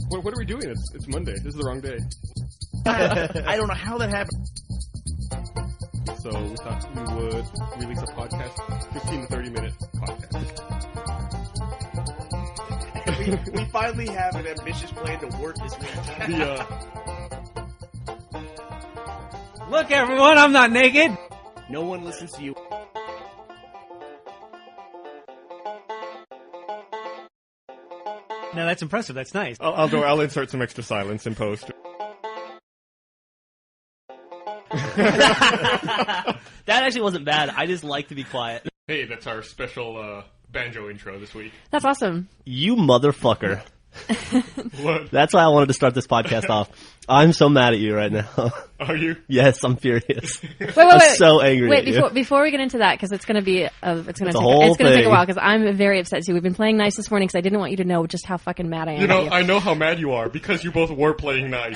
What are we doing? It's Monday. This is the wrong day. I don't know how that happened. So we thought we would release a podcast, 15 to 30 minute podcast. we finally have an ambitious plan to work this week. Look, everyone, I'm not naked. No one listens to you. No, that's impressive. That's nice. I'll insert some extra silence in post. That actually wasn't bad. I just like to be quiet. Hey, that's our special banjo intro this week. That's awesome. You motherfucker. What? That's why I wanted to start this podcast off. I'm so mad at you right now. Are you? Yes, I'm furious. Wait. I'm so angry at you. Before we get into that, because it's going to be it's going to whole take a thing. while, because I'm very upset too. We've been playing nice this morning because I didn't want you to know just how fucking mad I am. You know, at you. I know how mad you are because you both were playing nice.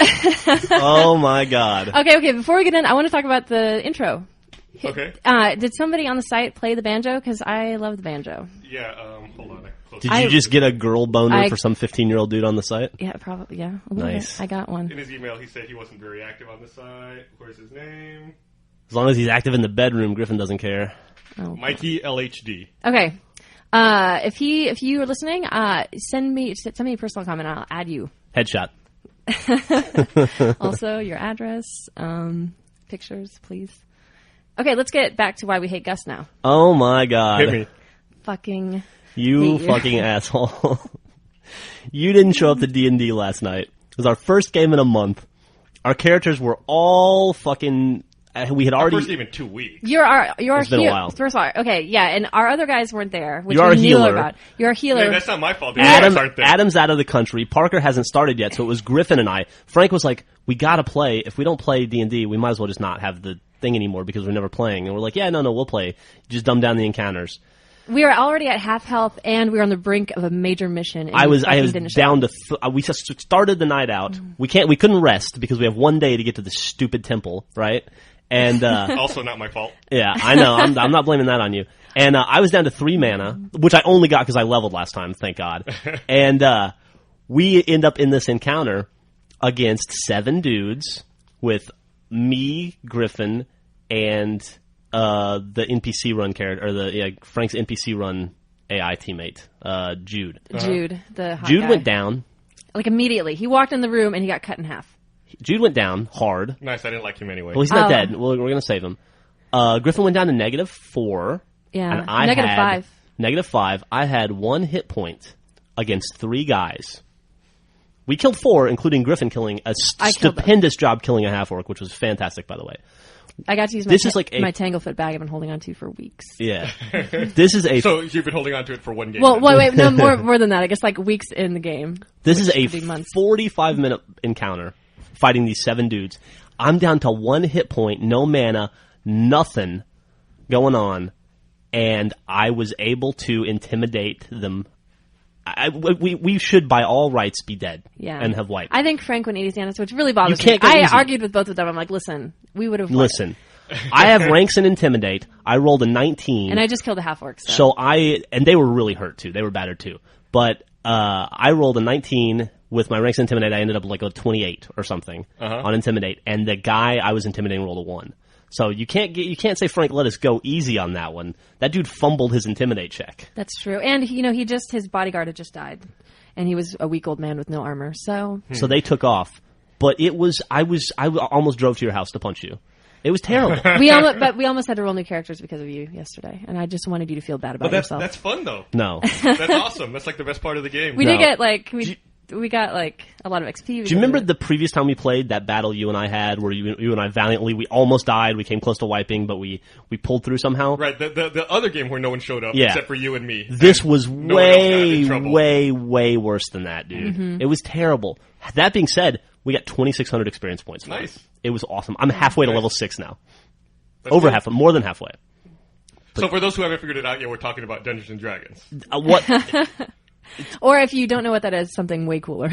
Oh my god. Okay. Before we get in, I want to talk about the intro. Okay. Did somebody on the site play the banjo? Because I love the banjo. Yeah. Hold on. Did you just get a girl boner for some 15-year-old dude on the site? Yeah, probably. Yeah. A little Nice. bit. I got one. In his email, he said he wasn't very active on the site. Where's his name? As long as he's active in the bedroom, Griffin doesn't care. Oh. Mikey LHD. Okay. If you are listening, send me a personal comment. I'll add you. Headshot. Also, your address, pictures, please. Okay, let's get back to why we hate Gus now. Oh my god. Hit me. Fucking You hate fucking asshole. You didn't show up to D&D last night. It was our first game in a month. Our characters were all fucking... We had already... Our first game in 2 weeks. You're It's been a while. First of all, okay, yeah, and our other guys weren't there, which You're we a knew healer. about. You're a healer. Yeah, that's not my fault. The guys aren't there. Adam's out of the country. Parker hasn't started yet, so it was Griffin and I. Frank was like, we gotta play. If we don't play D&D, we might as well just not have the thing anymore because we're never playing. And we're like, yeah, no, we'll play. Just dumb down the encounters. We were already at half health, and we were on the brink of a major mission. And I was didn't show down up. to... we just started the night out. We couldn't rest because we have one day to get to the stupid temple, right? And Also not my fault. yeah, I know. I'm not blaming that on you. And I was down to 3 mana, which I only got because I leveled last time, thank God. And we end up in this encounter against 7 dudes with me, Griffin, and the NPC run character, or Frank's NPC run AI teammate, Jude. Jude, the hot Jude guy. went down. Like immediately. He walked in the room, and he got cut in half. Jude went down hard. Nice, I didn't like him anyway. Well, he's not dead. We're going to save him. Griffin went down to -4. Yeah, And I negative had 5. -5. I had 1 hit point against 3 guys. We killed 4, including Griffin killing a I killed them. stupendous job killing a half-orc, which was fantastic, by the way. I got to use This is like my Tanglefoot bag I've been holding on to for weeks. Yeah. This is a So you've been holding on to it for one game. Well, then. wait, no, more than that. I guess like weeks in the game. This is a could be months. 45-minute encounter fighting these 7 dudes. I'm down to 1 hit point, no mana, nothing going on, and I was able to intimidate them. We should, by all rights, be dead and have wiped. I think Frank went easy on us, which really bothers You can't me. go I easy. argued with both of them. I'm like, listen, we would have Listen, I have ranks in Intimidate. I rolled a 19. And I just killed a half-orc. So and they were really hurt too. They were battered too. But I rolled a 19 with my ranks in Intimidate. I ended up like a 28 or something on Intimidate. And the guy I was intimidating rolled a 1. So you can't say, Frank, let us go easy on that one. That dude fumbled his Intimidate check. That's true. And his bodyguard had just died, and he was a weak old man with no armor. So they took off. But I almost drove to your house to punch you. It was terrible. we almost had to roll new characters because of you yesterday, and I just wanted you to feel bad about yourself. That's fun though. No. That's awesome. That's like the best part of the game. We did get we got like a lot of XP. Do you remember the previous time we played, that battle you and I had, where you and I valiantly, we almost died, we came close to wiping, but we pulled through somehow? Right, the other game where no one showed up except for you and me. This was no one else got in trouble. way worse than that, dude. Mm-hmm. It was terrible. That being said, we got 2,600 experience points. Nice. It was awesome. I'm halfway to level 6 now. That's Over good. half, more than halfway. So for those who haven't figured it out yet, we're talking about Dungeons and Dragons. What? Or if you don't know what that is, something way cooler.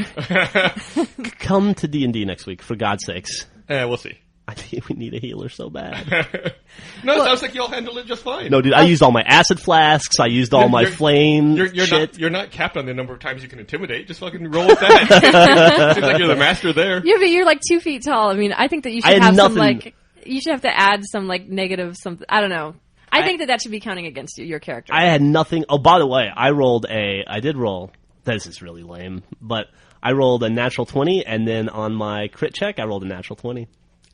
Come to D&D next week, for God's sakes. We'll see. I think we need a healer so bad. No, it sounds like you all handled it just fine. No, dude, I used all my acid flasks. I used all my flame shit. You're not capped on the number of times you can intimidate. Just fucking roll with that. Seems like you're the master there. Yeah, but you're like 2 feet tall. I mean, I think that you should have some like. You should have to add some like negative something. I don't know. I think that should be counting against you, your character. I had nothing. Oh, by the way, I did roll. This is really lame, but I rolled a natural 20, and then on my crit check, I rolled a natural 20.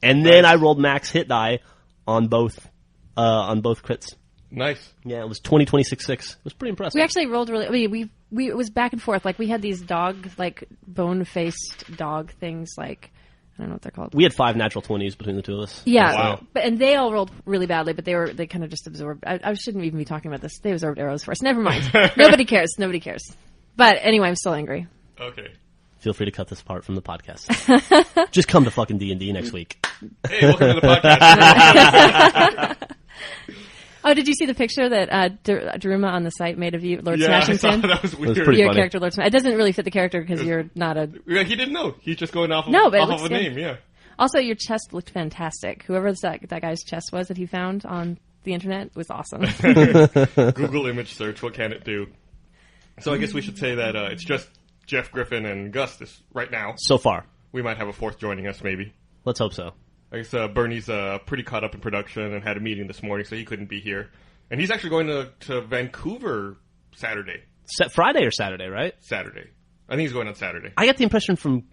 And then I rolled max hit die on both crits. Nice. Yeah, it was 20, 26, 6. It was pretty impressive. We actually rolled really. I mean, we it was back and forth. Like we had these dog, like bone-faced dog things. Like I don't know what they're called. We had 5 natural 20s between the two of us. Yeah, wow. And they all rolled really badly, but they kind of just absorbed. I shouldn't even be talking about this. They absorbed arrows for us. Never mind. Nobody cares. Nobody cares. But anyway, I'm still angry. Okay. Feel free to cut this part from the podcast. Just come to fucking D&D next week. Hey, welcome to the podcast. Oh, did you see the picture that Daruma on the site made of you, Lord Smashington? I saw that was weird. That was pretty Your funny. character, Lord Smashington. It doesn't really fit the character because you're not a... Yeah, he didn't know. He's just going off of, No, but it off looks of a good. name, yeah. Also, your chest looked fantastic. Whoever that guy's chest was that he found on the internet was awesome. Google image search, what can it do? So I guess we should say that it's just Jeff Griffin and Gus right now. So far. We might have a fourth joining us, maybe. Let's hope so. I guess Bernie's pretty caught up in production and had a meeting this morning, so he couldn't be here. And he's actually going to Vancouver Saturday. Friday or Saturday, right? Saturday. I think he's going on Saturday. I got the impression from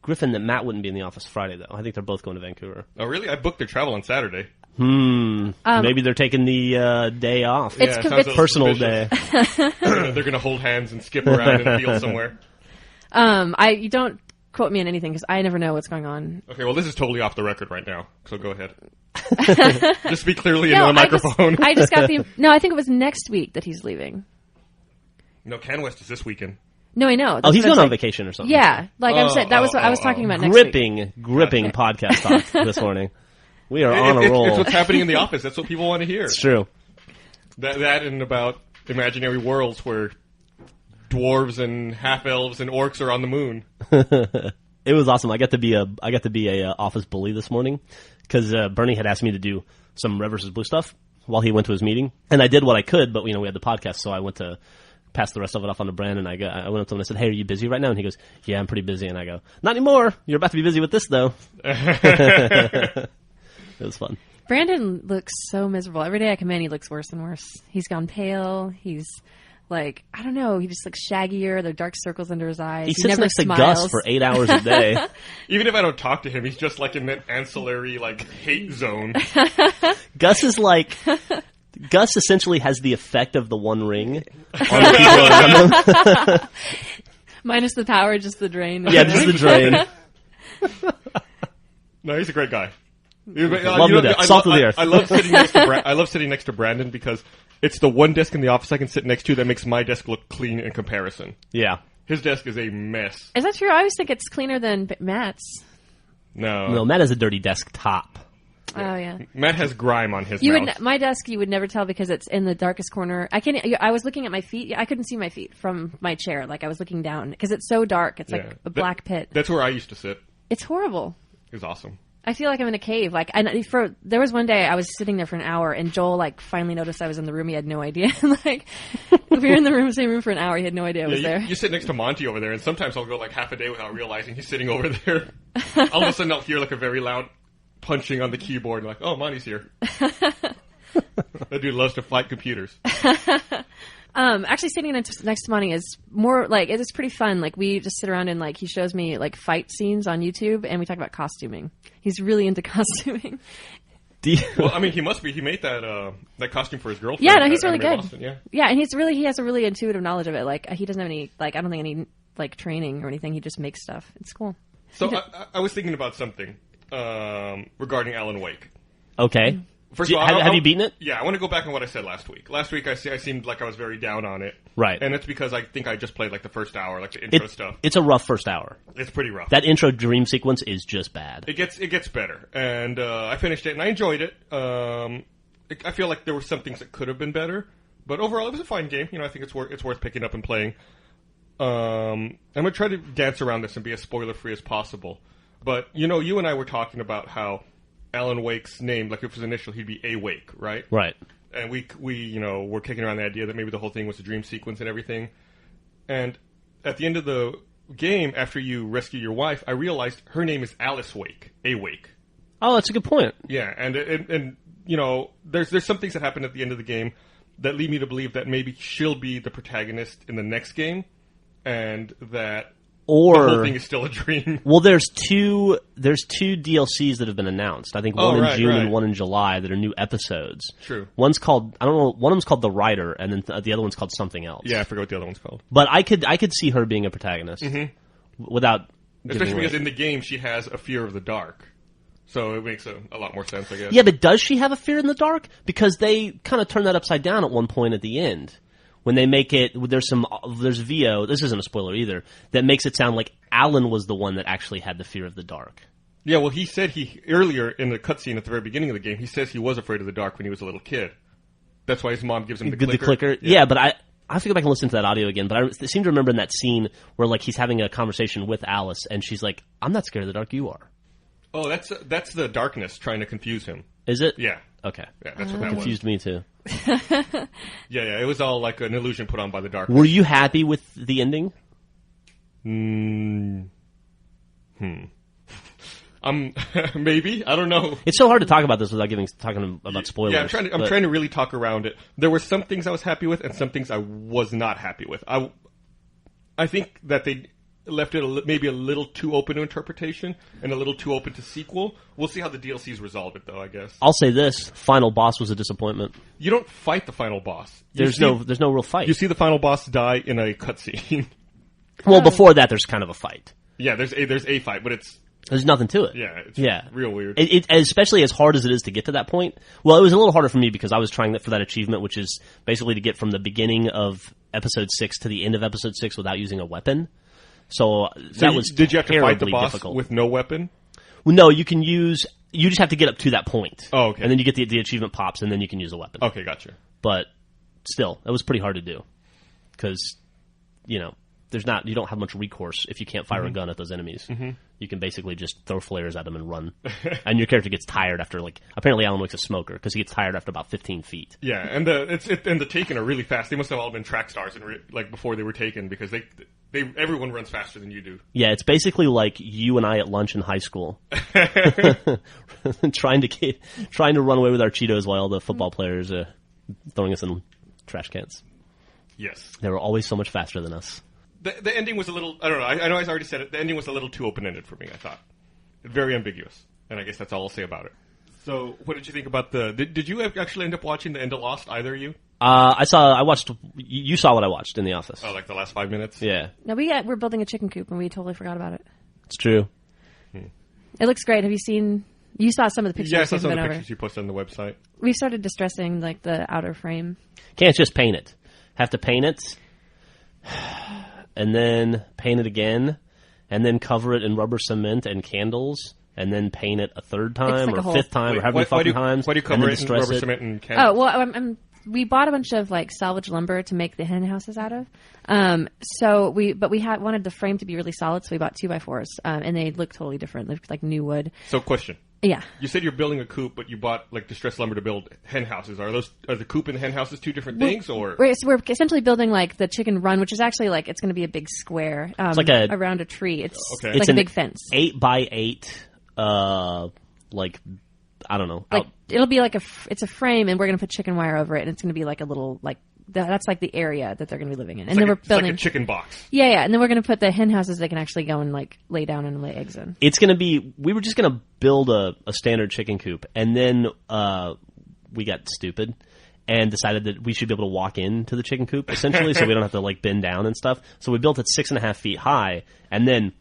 Griffin that Matt wouldn't be in the office Friday, though. I think they're both going to Vancouver. Oh, really? I booked their travel on Saturday. Maybe they're taking the day off. It's sounds personal suspicious. day. They're going to hold hands and skip around in a field somewhere. You don't quote me on anything because I never know what's going on. Okay, well, this is totally off the record right now, so go ahead. Just speak clearly into the microphone. I just got the... No, I think it was next week that he's leaving. No, CanWest is this weekend. No, I know. Oh, he's That's going what on I'm saying. vacation or something. Yeah, like I'm saying, that was what I was talking about next week. Gripping podcast talk this morning. We are on a roll. It's what's happening in the office. That's what people want to hear. It's true. That and about imaginary worlds where dwarves and half-elves and orcs are on the moon. It was awesome. I got to be a office bully this morning because Bernie had asked me to do some Red vs. Blue stuff while he went to his meeting, and I did what I could. But we had the podcast, so I went to pass the rest of it off on to Brandon. I went up to him and I said, "Hey, are you busy right now?" And he goes, "Yeah, I'm pretty busy." And I go, "Not anymore. You're about to be busy with this, though." It was fun. Brandon looks so miserable. Every day I come in, he looks worse and worse. He's gone pale. He's like, I don't know, he just looks shaggier. There are dark circles under his eyes. He sits never next smiles. to Gus for 8 hours a day. Even if I don't talk to him, he's just like in that ancillary hate zone. Gus is like... Gus essentially has the effect of the One Ring on the people around him. Minus the power, just the drain. Yeah, just the drain. No, he's a great guy. Love the death. Salt of the earth. I love sitting next to Brandon because it's the one desk in the office I can sit next to that makes my desk look clean in comparison. Yeah. His desk is a mess. Is that true? I always think it's cleaner than Matt's. No, Matt has a dirty desktop. Oh yeah. Matt has grime on his mouse. My desk you would never tell because it's in the darkest corner. I was looking at my feet. I couldn't see my feet from my chair. Like I was looking down because it's so dark. It's like a black pit. That's where I used to sit. It's horrible. It was awesome. I feel like I'm in a cave. There was one day I was sitting there for an hour, and Joel finally noticed I was in the room. He had no idea. We were in the same room for an hour. He had no idea I was there. You sit next to Monty over there, and sometimes I'll go half a day without realizing he's sitting over there. All of a sudden, I'll hear a very loud punching on the keyboard, and oh, Monty's here. That dude loves to fight computers. Actually, sitting next to Monty is more it is pretty fun. We just sit around and he shows me fight scenes on YouTube, and we talk about costuming. He's really into costuming. Well, I mean, he must be. He made that costume for his girlfriend. Yeah, no, he's really good. Boston, yeah, and he has a really intuitive knowledge of it. He doesn't have any I don't think any training or anything. He just makes stuff. It's cool. So I was thinking about something regarding Alan Wake. Okay. First of all, have you beaten it? Yeah, I want to go back on what I said last week. Last week I seemed like I was very down on it. Right. And it's because I think I just played the first hour, the intro stuff. It's a rough first hour. It's pretty rough. That intro dream sequence is just bad. It gets better. And I finished it and I enjoyed it. I feel like there were some things that could have been better, but overall it was a fine game. I think it's worth picking up and playing. I'm going to try to dance around this and be as spoiler free as possible. But you and I were talking about how Alan Wake's name, like if his initial, he'd be A Wake, right? Right. And we were kicking around the idea that maybe the whole thing was a dream sequence and everything. And at the end of the game, after you rescue your wife, I realized her name is Alice Wake, A Wake. Oh, that's a good point. Yeah, and there's some things that happen at the end of the game that lead me to believe that maybe she'll be the protagonist in the next game, and that the whole thing is still a dream. Well, there's two DLCs that have been announced. I think one in June and one in July that are new episodes. True. One's called, I don't know, one of them's called The Rider, and then the other one's called something else. Yeah, I forgot what the other one's called. But I could see her being a protagonist without especially because in the game she has a fear of the dark. So it makes a lot more sense, I guess. Yeah, but does she have a fear in the dark? Because they kind of turn that upside down at one point at the end. When they make it, there's VO, this isn't a spoiler either, that makes it sound like Alan was the one that actually had the fear of the dark. Yeah, well, he said earlier in the cutscene at the very beginning of the game, he says he was afraid of the dark when he was a little kid. That's why his mom gives him the clicker. The clicker? Yeah, but I have to go back and listen to that audio again, but I seem to remember in that scene where like he's having a conversation with Alice, and she's like, I'm not scared of the dark, you are. Oh, that's the darkness trying to confuse him. Is it? Yeah. Okay. Yeah, that's what that confused me too. Yeah, it was all like an illusion put on by the darkness. Were you happy with the ending? Maybe, I don't know. It's so hard to talk about this without talking about spoilers. Yeah, I'm trying to really talk around it. There were some things I was happy with and some things I was not happy with. I think that they left it maybe a little too open to interpretation and a little too open to sequel. We'll see how the DLCs resolve it, though, I guess. I'll say this: final boss was a disappointment. You don't fight the final boss. There's no real fight. You see the final boss die in a cutscene. Well, before that, there's kind of a fight. Yeah, there's a fight, but there's nothing to it. Yeah, it's real weird. Especially as hard as it is to get to that point. Well, it was a little harder for me because I was trying for that achievement, which is basically to get from the beginning of episode 6 to the end of episode 6 without using a weapon. So that was did you have to fight the boss difficult. with no weapon? Well, no, you just have to get up to that point. Oh, okay. And then you get the achievement pops, and then you can use a weapon. Okay, gotcha. But still, it was pretty hard to do because, you don't have much recourse if you can't fire a gun at those enemies. Mm-hmm. You can basically just throw flares at them and run. And your character gets tired after, apparently Alan Wake's a smoker because he gets tired after about 15 feet. Yeah, and the Taken are really fast. They must have all been track stars before they were taken because everyone runs faster than you do. Yeah, it's basically like you and I at lunch in high school, trying to run away with our Cheetos while the football players are throwing us in trash cans. Yes, they were always so much faster than us. The ending was a little, I don't know, I know I already said it, the ending was a little too open-ended for me, I thought. Very ambiguous, and I guess that's all I'll say about it. So, what did you think about did you actually end up watching the end of Lost, either of you? You saw what I watched in the office. Oh, like the last 5 minutes? Yeah. No, we're building a chicken coop, and we totally forgot about it. It's true. It looks great. Have you seen, you saw some of the pictures? Yeah, I saw some of the pictures you posted on the website. We started distressing, the outer frame. Can't just paint it. Have to paint it, and then paint it again, and then cover it in rubber cement and candles, and then paint it a third time or a fifth time or however many fucking times. Why do you cover it in rubber cement and candles? Oh, well, we bought a bunch of salvage lumber to make the hen houses out of. But we wanted the frame to be really solid, so we bought 2x4s, and they look totally different. They look like new wood. So, question. Yeah. You said you're building a coop, but you bought distressed lumber to build hen houses. Are the coop and the hen houses two different things, or we're essentially building the chicken run, which is actually it's going to be a big square around a tree. It's a big fence. 8x8. I don't know. It'll be it's a frame, and we're going to put chicken wire over it, and it's going to be a little that's the area that they're going to be living in. And then we're building a chicken box. Yeah, and then we're going to put the hen houses they can actually go and lay down and lay eggs in. It's going to be. We were just going to build a standard chicken coop, and then we got stupid and decided that we should be able to walk into the chicken coop essentially, so we don't have to bend down and stuff. So we built it 6.5 feet high, and then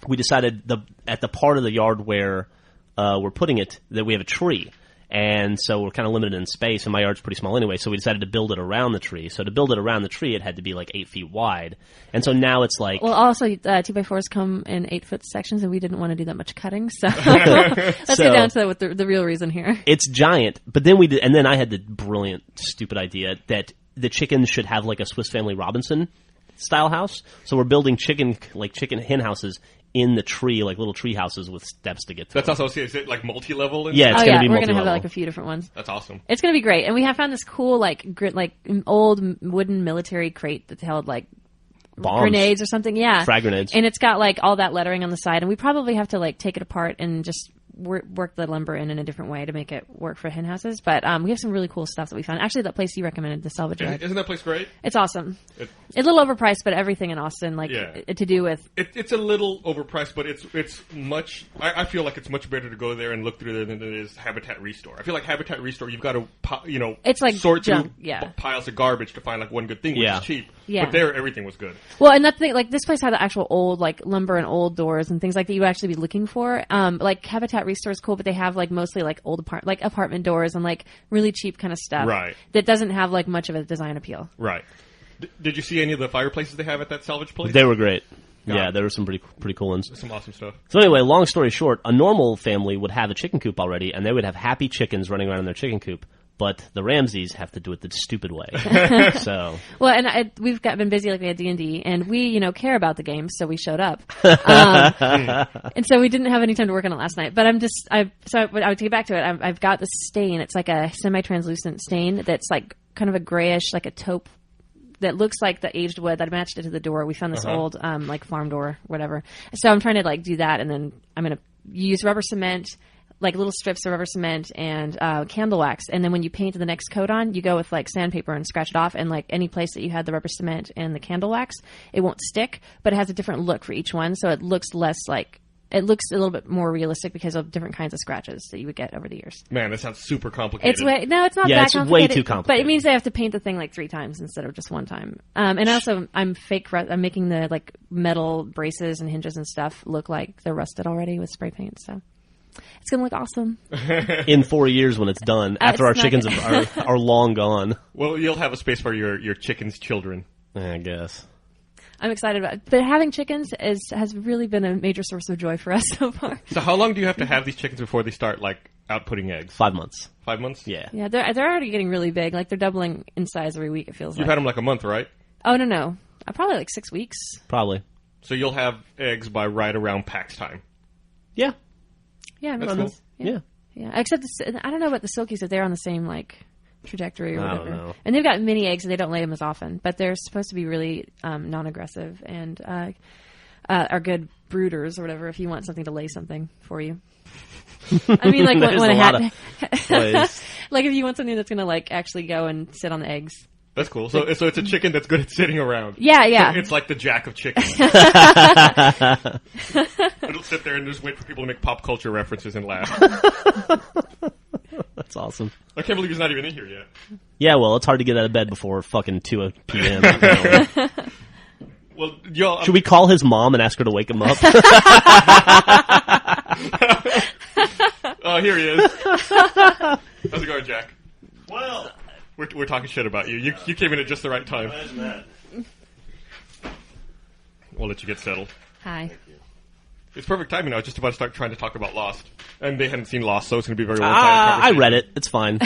we decided at the part of the yard where we're putting it that we have a tree. And so we're kind of limited in space, and my yard's pretty small anyway, so we decided to build it around the tree. So to build it around the tree, it had to be 8 feet wide. And so now it's Well, also, 2x4s come in 8-foot sections, and we didn't want to do that much cutting, so let's get down to the real reason here. It's giant, but then and then I had the brilliant, stupid idea that the chickens should have a Swiss Family Robinson style house. So we're building chicken hen houses in the tree, like little tree houses with steps to get to. That's them. also, is it like multi-level? Yeah, it's oh going to yeah, be we're gonna multi-level. have like a few different ones. That's awesome. It's gonna be great, and we have found this cool like old wooden military crate that held like Bombs. grenades or something. Yeah, Frag grenades. and it's got like all that lettering on the side, and we probably have to like take it apart and just work the lumber in a different way to make it work for hen houses. But we have some really cool stuff that we found. Actually, that place you recommended, the Salvage Yard. Isn't that place great? It's awesome. It's a little overpriced, but everything in Austin, like to do with. It's a little overpriced, but it's much. I feel like it's much better to go there and look through there than it is Habitat Restore. I feel like Habitat Restore, you've got to it's like sort junk, through piles of garbage to find like one good thing, which is cheap. Yeah. But there, everything was good. Well, and that thing, like this place had the actual old like lumber and old doors and things like that you would actually be looking for. Like Habitat Restore is cool, but they have like mostly like old apartment doors and like really cheap kind of stuff. Right. That doesn't have like much of a design appeal. Right. Did you see any of the fireplaces they have at that salvage place? They were great. God. Yeah, there were some pretty cool ones. Some awesome stuff. So anyway, long story short, a normal family would have a chicken coop already, and they would have happy chickens running around in their chicken coop. But the Ramseys have to do it the stupid way. So well, and we've been busy like we had D&D, and we care about the game, so we showed up, and so we didn't have any time to work on it last night. But I would take it back to it. I've got this stain. It's like a semi-translucent stain that's like kind of a grayish, like a taupe. That looks like the aged wood. That matched it to the door. We found this old, like farm door, whatever. So I'm trying to like do that, and then I'm gonna use rubber cement, like little strips of rubber cement and candle wax. And then when you paint the next coat on, you go with like sandpaper and scratch it off. And like any place that you had the rubber cement and the candle wax, it won't stick, but it has a different look for each one. So it looks less like. It looks a little bit more realistic because of different kinds of scratches that you would get over the years. Man, that sounds super complicated. It's it's not that it's complicated. way too complicated. But it means they have to paint the thing like 3 times instead of just 1 time. And also, I'm making the like metal braces and hinges and stuff look like they're rusted already with spray paint. So it's gonna look awesome. in 4 years when it's done, after our it's not chickens gonna- are long gone. Well, you'll have a space for your chickens' children. I guess. I'm excited about it. But having chickens has really been a major source of joy for us so far. So how long do you have to have these chickens before they start like outputting eggs? 5 months. 5 months? Yeah. Yeah, they're already getting really big. Like they're doubling in size every week. It feels You've like. had them like a month, right? Oh no, probably like 6 weeks. Probably. So you'll have eggs by right around PAX time. Yeah. Yeah, That's cool. Yeah. Yeah, except I don't know about the silkies if they're on the same like trajectory or I whatever. don't know. And they've got mini eggs and they don't lay them as often, but they're supposed to be really non-aggressive and are good brooders or whatever. If you want something to lay something for you, I mean, like There's when a a lot hat, of ways. like if you want something that's gonna like actually go and sit on the eggs. That's cool. So it's a chicken that's good at sitting around. Yeah. It's like the Jack of chickens. It'll sit there and just wait for people to make pop culture references and laugh. That's awesome. I can't believe he's not even in here yet. Yeah, well, it's hard to get out of bed before fucking 2 p.m. Well, y'all... Should we call his mom and ask her to wake him up? Oh, here he is. How's it going, Jack? Well, We're talking shit about you. You came in at just the right time. imagine that. We'll let you get settled. Hi. It's perfect timing. I was just about to start trying to talk about Lost. And they hadn't seen Lost, so it's going to be a very one-sided I conversation. read it. It's fine.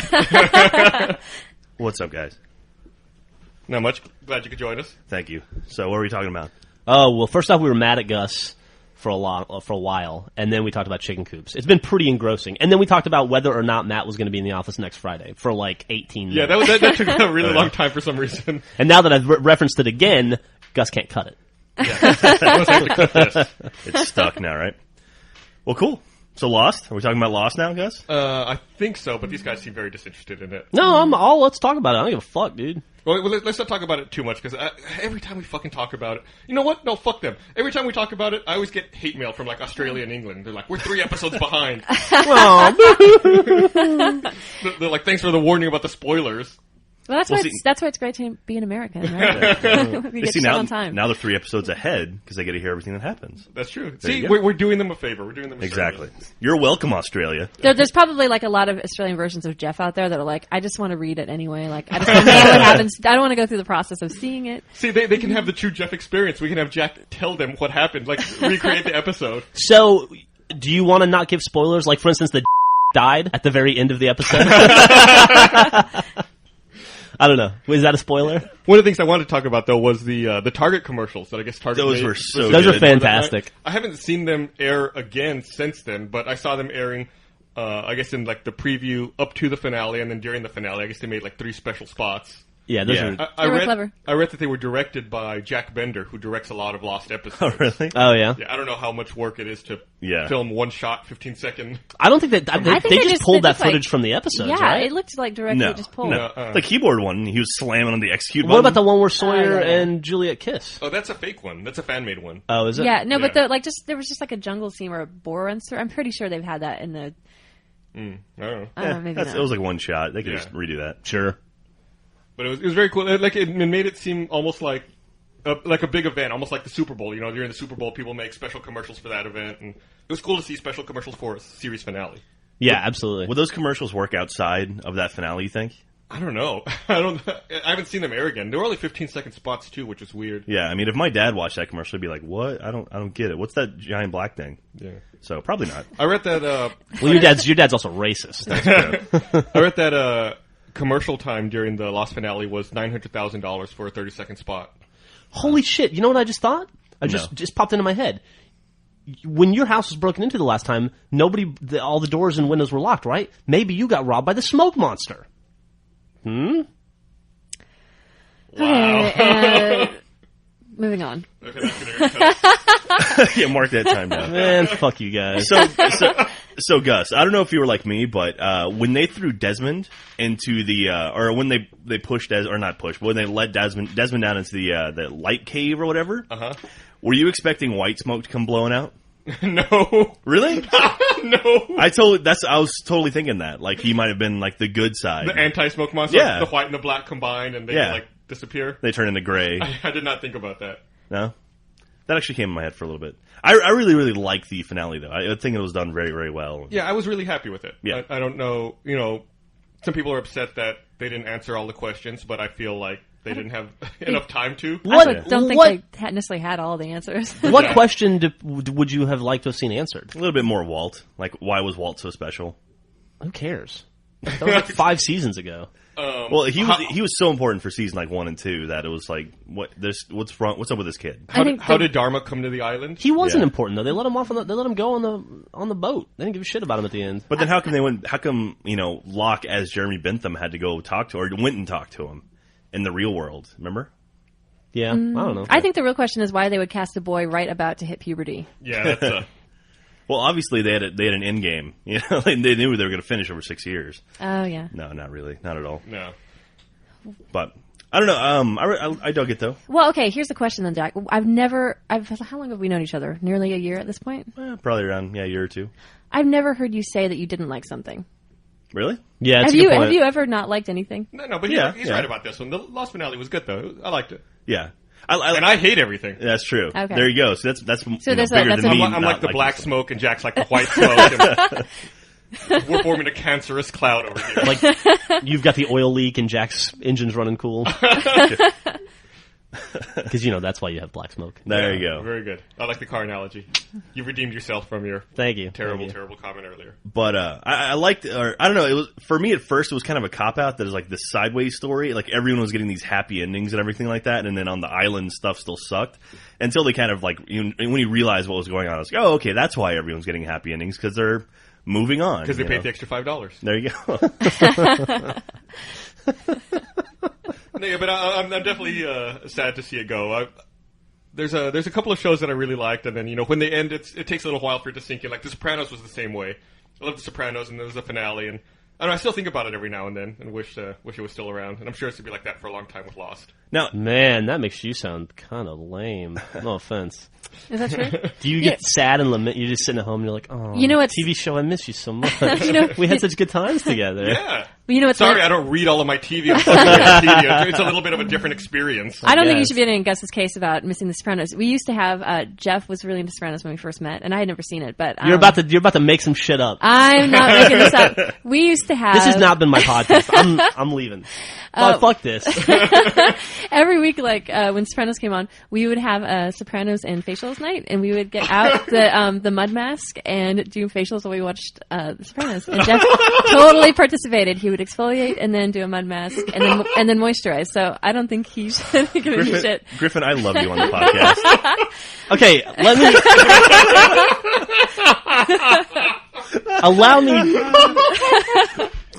What's up, guys? Not much. Glad you could join us. Thank you. So, what are we talking about? Oh, well, first off, we were mad at Gus for a while, and then we talked about chicken coops. It's been pretty engrossing. And then we talked about whether or not Matt was going to be in the office next Friday for like 18 minutes. Yeah, that took a really long time for some reason. And now that I've referenced it again, Gus can't cut it. Let's have to cut this. It's stuck now, right? Well, cool. So, Lost? Are we talking about Lost now, Gus? I think so, but these guys seem very disinterested in it. No, let's talk about it. I don't give a fuck, dude. Well, let's not talk about it too much, because every time we fucking talk about it... You know what? No, fuck them. Every time we talk about it, I always get hate mail from, like, Australia and England. They're like, we're 3 episodes behind. They're like, thanks for the warning about the spoilers. Well, that's why it's great to be in America. Right? We get shit on time. Now they're 3 episodes ahead because they get to hear everything that happens. That's true. There See, you go. we're doing them a favor. We're doing them a Exactly. service. You're welcome, Australia. There's probably like a lot of Australian versions of Jeff out there that are like, I just want to read it anyway. Like, I just want to know what happens. I don't want to go through the process of seeing it. See, they can have the true Jeff experience. We can have Jack tell them what happened, like recreate the episode. So, do you want to not give spoilers? Like, for instance, the died at the very end of the episode? I don't know. Is that a spoiler? One of the things I wanted to talk about though was the Target commercials that I guess Target Those made. were so Those good. are fantastic. I haven't seen them air again since then, but I saw them airing. I guess in like the preview up to the finale, and then during the finale, I guess they made like 3 special spots. Yeah, those Yeah. are. I They were read, clever. I read that they were directed by Jack Bender, who directs a lot of Lost episodes. Oh, really? Oh yeah. Yeah, I don't know how much work it is to Yeah. film one shot, 15-second. I don't think that I think they just they pulled that just, like- footage from the episodes, Yeah, right? it looked like directly No, just pulled. no. Uh-uh. The keyboard one, he was slamming on the execute button. What about the one where Sawyer yeah. and Juliet kiss? Oh, that's a fake one. That's a fan made one. Oh, is it? Yeah, no, but Yeah. there was just like a jungle scene where a boar runs through. I'm pretty sure they've had that in the. I don't know. Maybe That's, not. it was like one shot. They could Yeah. just redo that. Sure. But it was very cool. Like it made it seem almost like a big event, almost like the Super Bowl. You know, during the Super Bowl, people make special commercials for that event, and it was cool to see special commercials for a series finale. Yeah, absolutely. Would those commercials work outside of that finale, you think? I don't know. I haven't seen them air again. They were only 15-second spots too, which is weird. Yeah, I mean, if my dad watched that commercial, he'd be like, "What? I don't get it. What's that giant black thing?" Yeah. So probably not. I read that. Well, your dad's also racist. I read that commercial time during the Lost finale was $900,000 for a 30-second spot. Holy shit! You know what I just thought? Just popped into my head. When your house was broken into the last time, all the doors and windows were locked, right? Maybe you got robbed by the smoke monster. Okay, moving on. Okay, that's gonna get cut. Yeah, mark that time down. Man, fuck you guys. So Gus, I don't know if you were like me, but when they threw Desmond into the, or when they pushed or not pushed, but when they let Desmond down into the light cave or whatever, were you expecting white smoke to come blowing out? No. Really? No. I was totally thinking that, like he might have been like the good side. The anti-smoke monster, Yeah. the white and the black combined, and they like disappear. They turn into gray. I did not think about that. No, that actually came in my head for a little bit. I really, really like the finale though. I think it was done very, very well. Yeah, I was really happy with it. Yeah. I don't know, you know, some people are upset that they didn't answer all the questions, but I feel like they didn't have enough time to. I don't think they necessarily had all the answers. What question would you have liked to have seen answered? A little bit more Walt. Like, why was Walt so special? Who cares? That was like 5 seasons ago. Well, he was so important for season like 1 and 2 that it was like, what's wrong? What's up with this kid? How did Dharma come to the island? He wasn't Yeah. important though. They let him off. They let him go on the boat. They didn't give a shit about him at the end. But then how come Locke as Jeremy Bentham had to go talk to, or went and talk to him in the real world? Remember? Yeah, I don't know. I think the real question is why they would cast a boy right about to hit puberty. Yeah, that's Well, obviously they had an end game. You know, they knew they were going to finish over 6 years. Oh yeah. No, not really, not at all. no. But I don't know. I dug it though. Well, okay. Here's the question then, Jack. How long have we known each other? Nearly a year at this point. Probably around a year or two. I've never heard you say that you didn't like something. Really? Yeah, it's Have a good point. you ever not liked anything? No, but Yeah, he's yeah. right about this one. The Lost finale was good, though. I liked it. Yeah. And I hate everything. That's true. Okay. There you go. So that's there's bigger that's than a- me. I'm not like the liking black stuff. smoke, and Jack's like the white smoke. And we're forming a cancerous cloud over here. Like you've got the oil leak and Jack's engine's running cool. Because that's why you have black smoke. There you go. Very good. I like the car analogy. You redeemed yourself from your Thank you. terrible, Thank you. terrible comment earlier. But I liked, or I don't know. It was for me at first. It was kind of a cop out that it was like this sideways story. Like everyone was getting these happy endings and everything like that, and then on the island stuff still sucked until they kind of like when you realized what was going on. I was like, oh, okay, that's why everyone's getting happy endings because they're moving on. Because they paid the extra $5. There you go. No, yeah, but I'm definitely sad to see it go. There's a couple of shows that I really liked, and then when they end, it takes a little while for it to sink in. Like The Sopranos was the same way. I love The Sopranos, and there was a finale, and I don't know, I still think about it every now and then, and wish it was still around. And I'm sure it's gonna be like that for a long time with Lost. Now, Man, that makes you sound kind of lame. No offense. Is that true? Do you get sad and lament? You're just sitting at home and you're like, oh, You know what's- TV show, I miss you so much. We had such good times together. Yeah. Well, you know what's Sorry, funny? I don't read all of my TV on social media. It's a little bit of a different experience. I don't think you Yes. should be in Gus's case about missing The Sopranos. We used to have Jeff was really into Sopranos when we first met, and I had never seen it. But You're about to make some shit up. I'm not making this up. We used to have This has not been my podcast. I'm leaving. Fuck this. every week, like when Sopranos came on, we would have Sopranos and facials night, and we would get out the mud mask and do facials while we watched The Sopranos. And Jeff totally participated. He would exfoliate and then do a mud mask and then moisturize. So I don't think he should give a shit. Griffin, I love you on the podcast. Okay, let me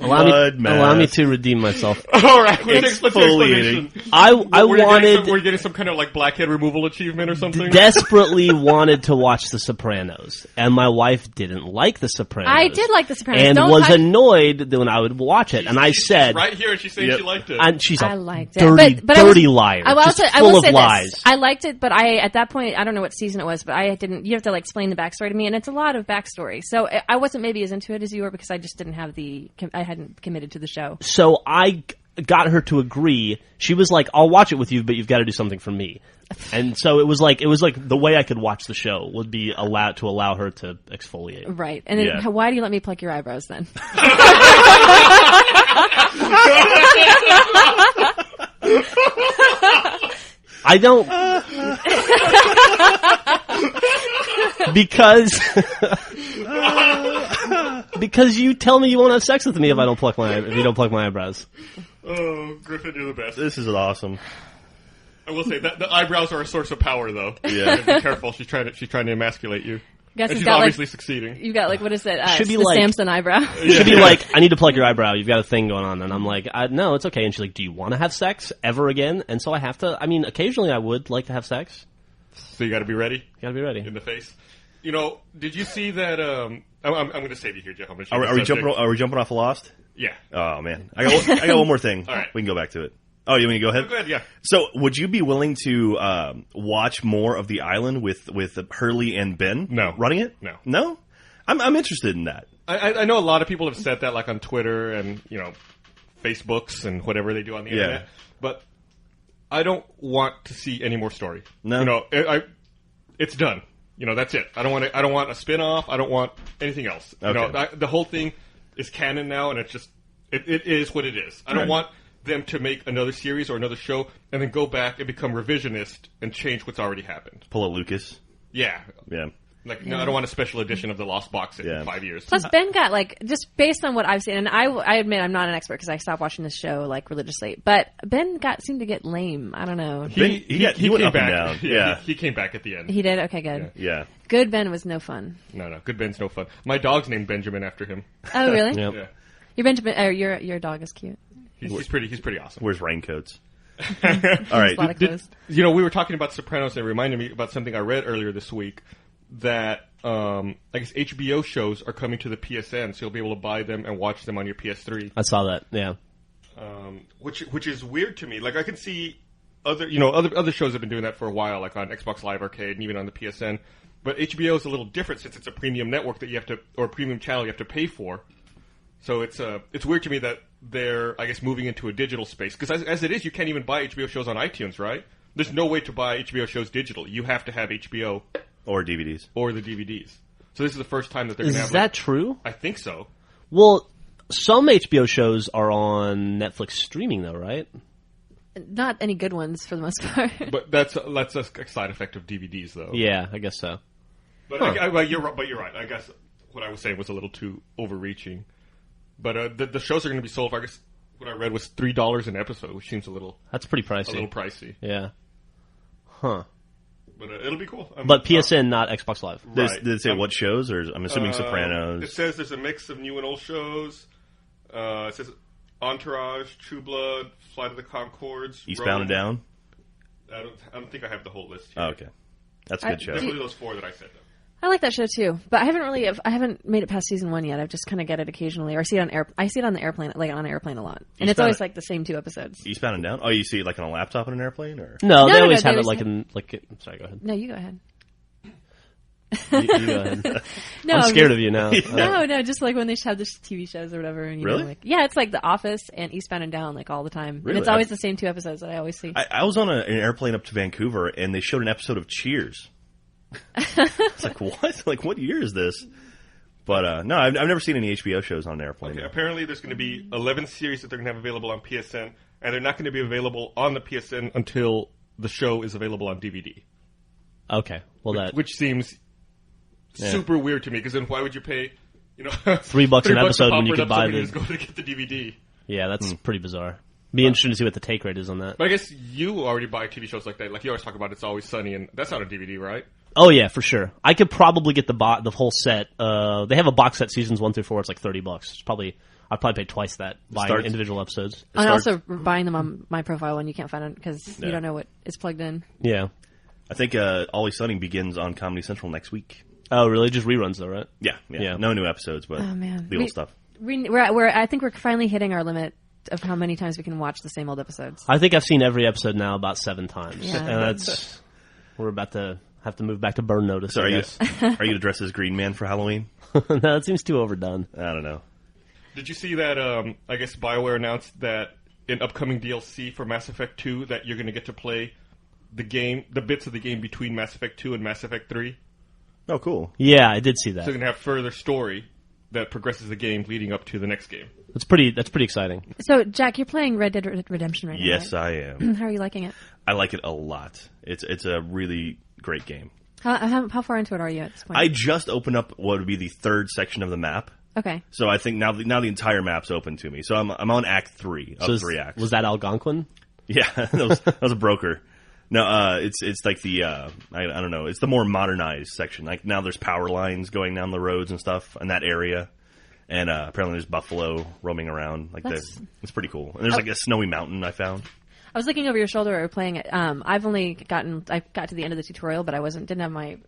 allow me to redeem myself. All right, let's Exfoliating. I wanted we're getting some kind of like blackhead removal achievement or something. desperately wanted to watch The Sopranos, and my wife didn't like The Sopranos. I did like The Sopranos. and Don't was touch- annoyed when I would watch it. And I said, right here, she's saying she liked it. and she's I a liked it. dirty, But I was- dirty liar. I will just say, I full will of say lies. this. I liked it, but at that point, I don't know what season it was, but I didn't. You have to like explain the backstory to me, and it's a lot of backstory. So I wasn't maybe as into it as you were because I just didn't have I hadn't committed to the show. So I got her to agree. She was like, "I'll watch it with you, but you've got to do something for me." And so it was like the way I could watch the show would be allow her to exfoliate. Right. And Yeah. then, why do you let me pluck your eyebrows then? I don't because you tell me you won't have sex with me if you don't pluck my eyebrows. Oh, Griffin, you're the best. This is awesome. I will say that the eyebrows are a source of power, though. Yeah. Be careful. She's trying to emasculate you. Guess And it's she's got obviously like succeeding. you've got like what is it? Should be the like- Samson eyebrow. She'd be like, "I need to pluck your eyebrow. You've got a thing going on." And I'm like, "No, it's okay." And she's like, "Do you want to have sex ever again?" And so I have to. I mean, occasionally I would like to have sex. So you got to be ready You gotta be ready. in the face. You know, did you see that? I'm going to save you here, Jeff. I'm gonna change Are the we subject. jumping off Lost? Yeah. Oh man, I got one more thing. All right. We can go back to it. Oh, you want me to go ahead? Go ahead. Yeah. So, would you be willing to watch more of The Island with Hurley and Ben? No. Running it? No. No? I'm interested in that. I know a lot of people have said that, like on Twitter and Facebooks and whatever they do on the Yeah. internet. But I don't want to see any more story. No. It's done. That's it. I don't want a spin-off. I don't want anything else. Okay. The whole thing is canon now, and it's just it is what it is. I don't Right. want them to make another series or another show and then go back and become revisionist and change what's already happened. Pull a Lucas. Yeah. Yeah. Like, no, I don't want a special edition of the Lost Box in Yeah. 5 years. Plus, Ben got just based on what I've seen, and I admit I'm not an expert because I stopped watching this show religiously. But Ben seemed to get lame. I don't know. He went came up and back. down. Yeah, Yeah. he came back at the end. He did. Okay, good. Yeah. Good Ben was no fun. No, Good Ben's no fun. My dog's named Benjamin after him. Oh, really? Yep. Yeah, Your Benjamin, or your dog is cute. he's pretty awesome. Wears raincoats. All right. A lot of clothes. We were talking about Sopranos, and it reminded me about something I read earlier this week that I guess HBO shows are coming to the PSN, so you'll be able to buy them and watch them on your PS3. I saw that. Yeah. Which is weird to me. Like I can see other shows have been doing that for a while, like on Xbox Live Arcade and even on the PSN. But HBO is a little different since it's a premium network that you have to, or a premium channel you have to pay for. So it's weird to me that they're, I guess, moving into a digital space. Because as it is, you can't even buy HBO shows on iTunes, right? There's no way to buy HBO shows digitally. You have to have HBO Or DVDs. or the DVDs. So this is the first time that they're going to have. Is that true? I think so. Well, some HBO shows are on Netflix streaming, though, right? Not any good ones for the most part. But that's a side effect of DVDs, though. Yeah, I guess so. But, but you're right. I guess what I was saying was a little too overreaching. But the shows are going to be sold for, I guess, what I read was $3 an episode, which seems a little That's pretty pricey. pricey. Yeah. Huh. But it'll be cool. But PSN, not Xbox Live. Right. Did it say what shows? Or I'm assuming It Sopranos. says there's a mix of new and old shows. It says Entourage, True Blood, Flight of the Conchords, Eastbound and Rome. Down? I don't think I have the whole list here. Oh, okay. That's a good show. Definitely those four that I said, though. I like that show too, but I haven't made it past season 1 yet. I've just kind of get it occasionally, or I see it on the airplane, like on an airplane a lot, and it's Eastbound- always like the same 2 episodes. Eastbound and Down? Oh, you see it like on a laptop on an airplane? Or No, they No, always they have it always like have- in like. Sorry, go ahead. No, you go ahead. You go ahead. No, I'm scared of you now. No, just like when they have the TV shows or whatever. And, Really? Yeah, it's like The Office and Eastbound and Down, like all the time. Really? And it's always the same 2 episodes that I always see. I was on an airplane up to Vancouver, and they showed an episode of Cheers. It's like, what? Like, what year is this? But, no, I've never seen any HBO shows on an airplane. Okay, apparently there's going to be 11 series that they're going to have available on PSN, and they're not going to be available on the PSN until the show is available on DVD. Okay. Well, that which seems super weird to me. Because then why would you pay, $3 an episode when you could buy the? Just go to get the DVD. Yeah, that's pretty bizarre. Be interesting to see what the take rate is on that. But I guess you already buy TV shows like that. Like you always talk about It's Always Sunny, and that's not a DVD, right? Oh yeah, for sure. I could probably get the whole set. They have a box set, seasons 1 through 4. It's like $30. It's I'd probably pay twice that buying individual episodes. And also buying them on my profile when you can't find it because you don't know what is plugged in. Yeah. I think Always Sunny begins on Comedy Central next week. Oh, really? Just reruns, though, right? Yeah. No new episodes, but the old stuff. I think we're finally hitting our limit of how many times we can watch the same old episodes. I think I've seen every episode now about 7 times. Yeah. And we're about to have to move back to Burn Notice. So are you to dress as Green Man for Halloween? No, it seems too overdone. I don't know. Did you see that, I guess BioWare announced that in upcoming DLC for Mass Effect 2 that you're going to get to play the bits of the game between Mass Effect 2 and Mass Effect 3? Oh, cool. Yeah, I did see that. So you're going to have further story that progresses the game leading up to the next game. That's pretty exciting. So, Jack, you're playing Red Dead Redemption right now, Yes, right? I am. How are you liking it? I like it a lot. It's a really great game. How far into it are you at this point? I just opened up what would be the 3rd section of the map. Okay. So I think now the entire map's open to me. So I'm on Act 3 of 3 acts. Was that Algonquin? Yeah, that was a broker. No, it's like the I don't know. It's the more modernized section. Like now there's power lines going down the roads and stuff in that area, and apparently there's buffalo roaming around. It's pretty cool. And there's like a snowy mountain I found. I was looking over your shoulder while we were playing it. I got to the end of the tutorial, but I didn't have my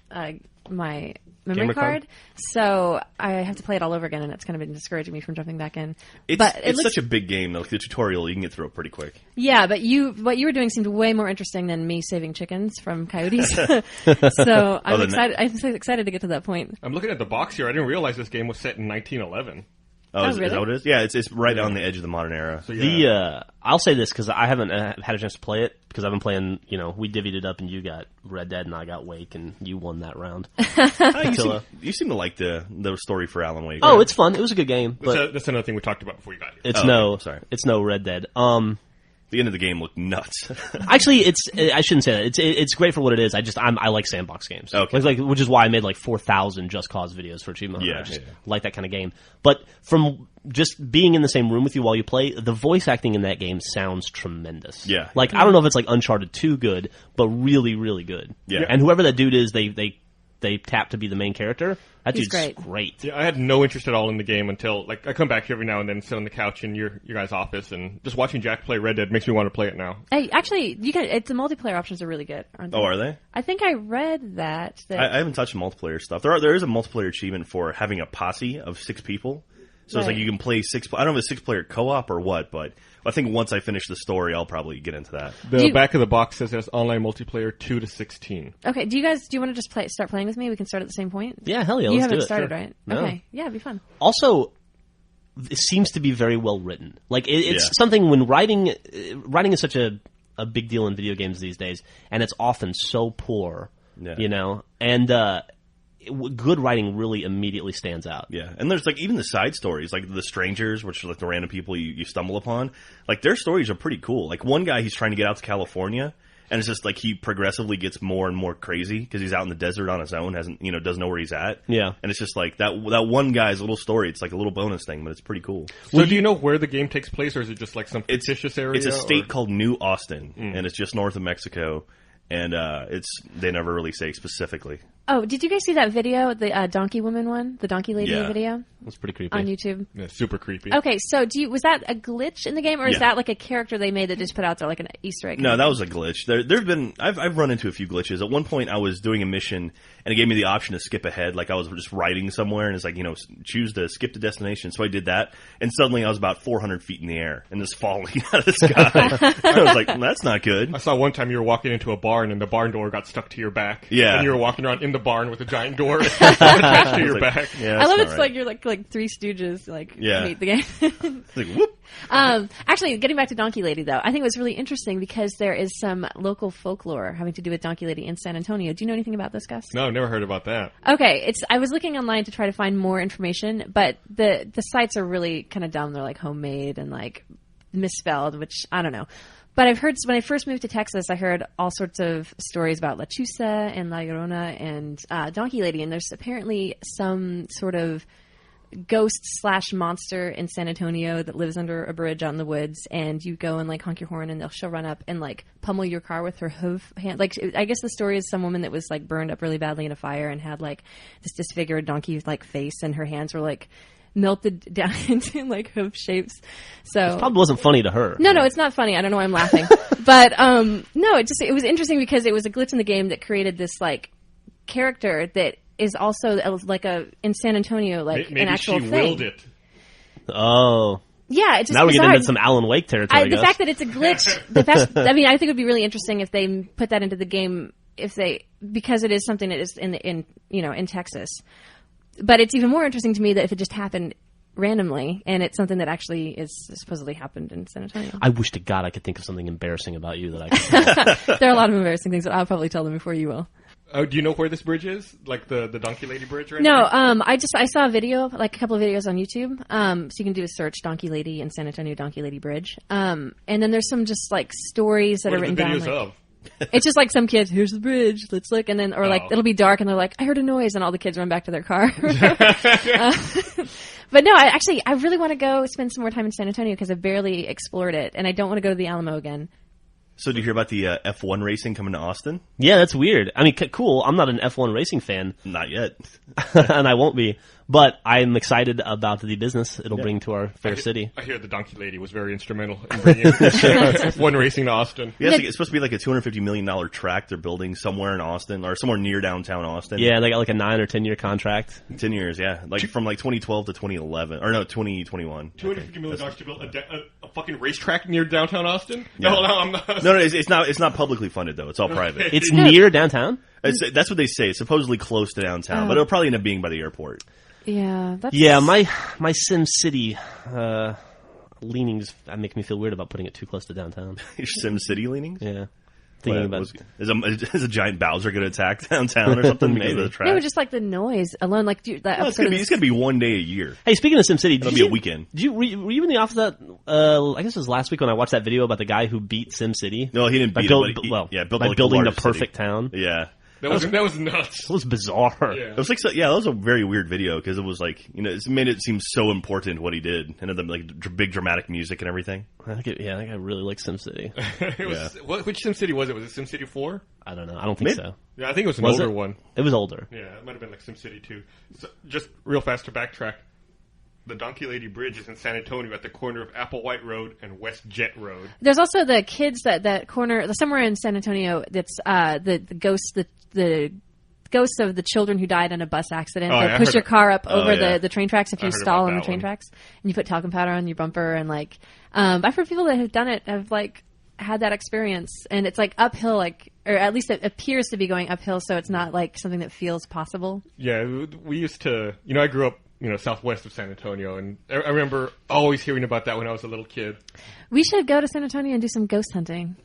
my memory Gamer card? So I have to play it all over again, and it's kind of been discouraging me from jumping back in. It's such a big game, though. The tutorial, you can get through it pretty quick. Yeah, but what you were doing seemed way more interesting than me saving chickens from coyotes. So I'm excited. I'm so excited to get to that point. I'm looking at the box here. I didn't realize this game was set in 1911. Oh, really? Is that what it is? Yeah, it's right on the edge of the modern era. So, yeah. I'll say this because I haven't had a chance to play it because I've been playing. We divvied it up, and you got Red Dead, and I got Wake, and you won that round. You seem to like the story for Alan Wake. Oh, right? it's fun. It was a good game. But that's another thing we talked about before you got here. It's no Red Dead. The end of the game looked nuts. Actually, I shouldn't say that. It's great for what it is. I like sandbox games. Okay. Which is why I made 4,000 Just Cause videos for Achievement Hunter. I just like that kind of game. But from just being in the same room with you while you play, the voice acting in that game sounds tremendous. Yeah. I don't know if it's like Uncharted 2 good, but really, really good. Yeah. And whoever that dude is, they tap to be the main character. That He's dude's great. Yeah, I had no interest at all in the game until I come back here every now and then, sit on the couch in your guys' office, and just watching Jack play Red Dead makes me want to play it now. Hey, actually, the multiplayer options are really good, aren't they? Oh, are they? I think I read that. I haven't touched the multiplayer stuff. There is a multiplayer achievement for having a posse of 6 people. So it's like you can play 6. I don't know if it's 6-player co-op or what, but I think once I finish the story, I'll probably get into that. The back of the box says there's online multiplayer 2 to 16. Okay, do you want to just start playing with me? We can start at the same point. Yeah, hell yeah, you let's haven't do it. started, Sure. right? No. Okay, yeah, it'd be fun. Also, it seems to be very well written. It's something when writing is such a big deal in video games these days, and it's often so poor, and good writing really immediately stands out. Yeah, and there's even the side stories, like the strangers, which are the random people you stumble upon. Their stories are pretty cool. One guy, he's trying to get out to California, and it's just he progressively gets more and more crazy because he's out in the desert on his own, doesn't know where he's at. Yeah, and it's just that one guy's little story. It's like a little bonus thing, but it's pretty cool. So do you know where the game takes place, or is it just some fictitious area? It's a state called New Austin, and it's just north of Mexico. And they never really say specifically. Oh, did you guys see that video, the donkey woman one, the donkey lady video? That's pretty creepy On YouTube. Yeah, super creepy. Okay, so was that a glitch in the game, or is that a character they made that just put out there an Easter egg? No, that was a glitch. There've been I've run into a few glitches. At one point, I was doing a mission, and it gave me the option to skip ahead. I was just riding somewhere, and it's choose to skip the destination. So I did that, and suddenly I was about 400 feet in the air and just falling out of the sky. I was like, that's not good. I saw one time you were walking into a barn, and the barn door got stuck to your back. Yeah, and you were walking around in the barn with a giant door attached to your back. Yeah, I love it's right. You're like Three Stooges, meet the game. Whoop. Actually, getting back to Donkey Lady, though, I think it was really interesting because there is some local folklore having to do with Donkey Lady in San Antonio. Do you know anything about this, Gus? No, I've never heard about that. Okay, I was looking online to try to find more information, but the sites are really kind of dumb. They're homemade and misspelled, which I don't know. But I've heard, when I first moved to Texas, I heard all sorts of stories about La Chusa and La Llorona and Donkey Lady, and there's apparently some sort of ghost/monster in San Antonio that lives under a bridge out in the woods, and you go and like honk your horn, and she'll run up and like pummel your car with her hoof hand. Like, I guess the story is some woman that was like burned up really badly in a fire and had like this disfigured donkey like face, and her hands were like melted down into like hoof shapes. So It probably wasn't funny to her. no, it's not funny. I don't know why I'm laughing. But no, it was interesting because it was a glitch in the game that created this like character that is also like in San Antonio, like Maybe an actual she thing. willed it. Oh. Yeah, it's just Now we're getting bizarre. into some Alan Wake territory, I The guess. fact that it's a glitch, I mean, I think it would be really interesting if they put that into the game, because it is something that is in Texas. But it's even more interesting to me that if it just happened randomly, and it's something that actually is supposedly happened in San Antonio. I wish to God I could think of something embarrassing about you that I could. There are a lot of embarrassing things, but I'll probably tell them before you will. Do you know where this bridge is? Like the Donkey Lady Bridge or anything? No, I saw a video, like a couple of videos on YouTube. So you can do a search, Donkey Lady in San Antonio, Donkey Lady Bridge. And then there's some just like stories that What are are the written down. videos Like, of? it's just like some kids, here's the bridge, let's look, and then like Oh. it'll be dark, and they're like, I heard a noise, and all the kids run back to their car. But no, I really want to go spend some more time in San Antonio because I barely explored it, and I don't want to go to the Alamo again. So did you hear about the F1 racing coming to Austin? Yeah, that's weird. I mean, cool. I'm not an F1 racing fan, Not yet. and I won't be. But I'm excited about the business it'll bring to our fair city. I hear the Donkey Lady was very instrumental in bringing F1 racing to Austin. Yeah, it's supposed to be like a $250 million track they're building somewhere in Austin, or somewhere near downtown Austin. Yeah, they got like a 9 or 10 year contract. 10 years, yeah. Like from like 2012 to 2011. Or no, 2021. $250 million to build a fucking racetrack near downtown Austin? Yeah. No, I'm not. No, it's not publicly funded, though. It's all private. It's near downtown? That's what they say. It's supposedly close to downtown, but it'll probably end up being by the airport. Yeah, that's... Yeah, my Sim City leanings make me feel weird about putting it too close to downtown. Your Sim City leanings? Yeah. Thinking about Is a giant Bowser going to attack downtown or something because of the track? No, just like the noise alone, like that No, it's episode going to be one day a year. Hey, speaking of SimCity, It'll be a weekend. Were you in the office that? I guess it was last week when I watched that video about the guy who beat SimCity. No, he didn't beat it. But built by like building the largest perfect city. town. Yeah. That was nuts. It was bizarre. Yeah. It was like, that was a very weird video because it was like, it made it seem so important what he did, and then like big dramatic music and everything. I think I really like SimCity. It was, which SimCity was it? Was it SimCity 4? I don't know. I don't think Maybe. so. Yeah, I think it was an Was older it? one. It was older. Yeah, it might have been like SimCity 2. So, just real fast to backtrack. The Donkey Lady Bridge is in San Antonio at the corner of Applewhite Road and West Jet Road. There's also the kids that corner somewhere in San Antonio. That's the ghosts the ghosts of the children who died in a bus accident. Oh, They yeah, I push heard your car up over yeah. the train tracks if I you heard stall about on the that train one. tracks, and you put talcum powder on your bumper. And like I've heard people that have done it have like had that experience, and it's like uphill, like, or at least it appears to be going uphill, so it's not like something that feels possible. Yeah, we used to, I grew up, southwest of San Antonio, and I remember always hearing about that when I was a little kid. We should go to San Antonio and do some ghost hunting.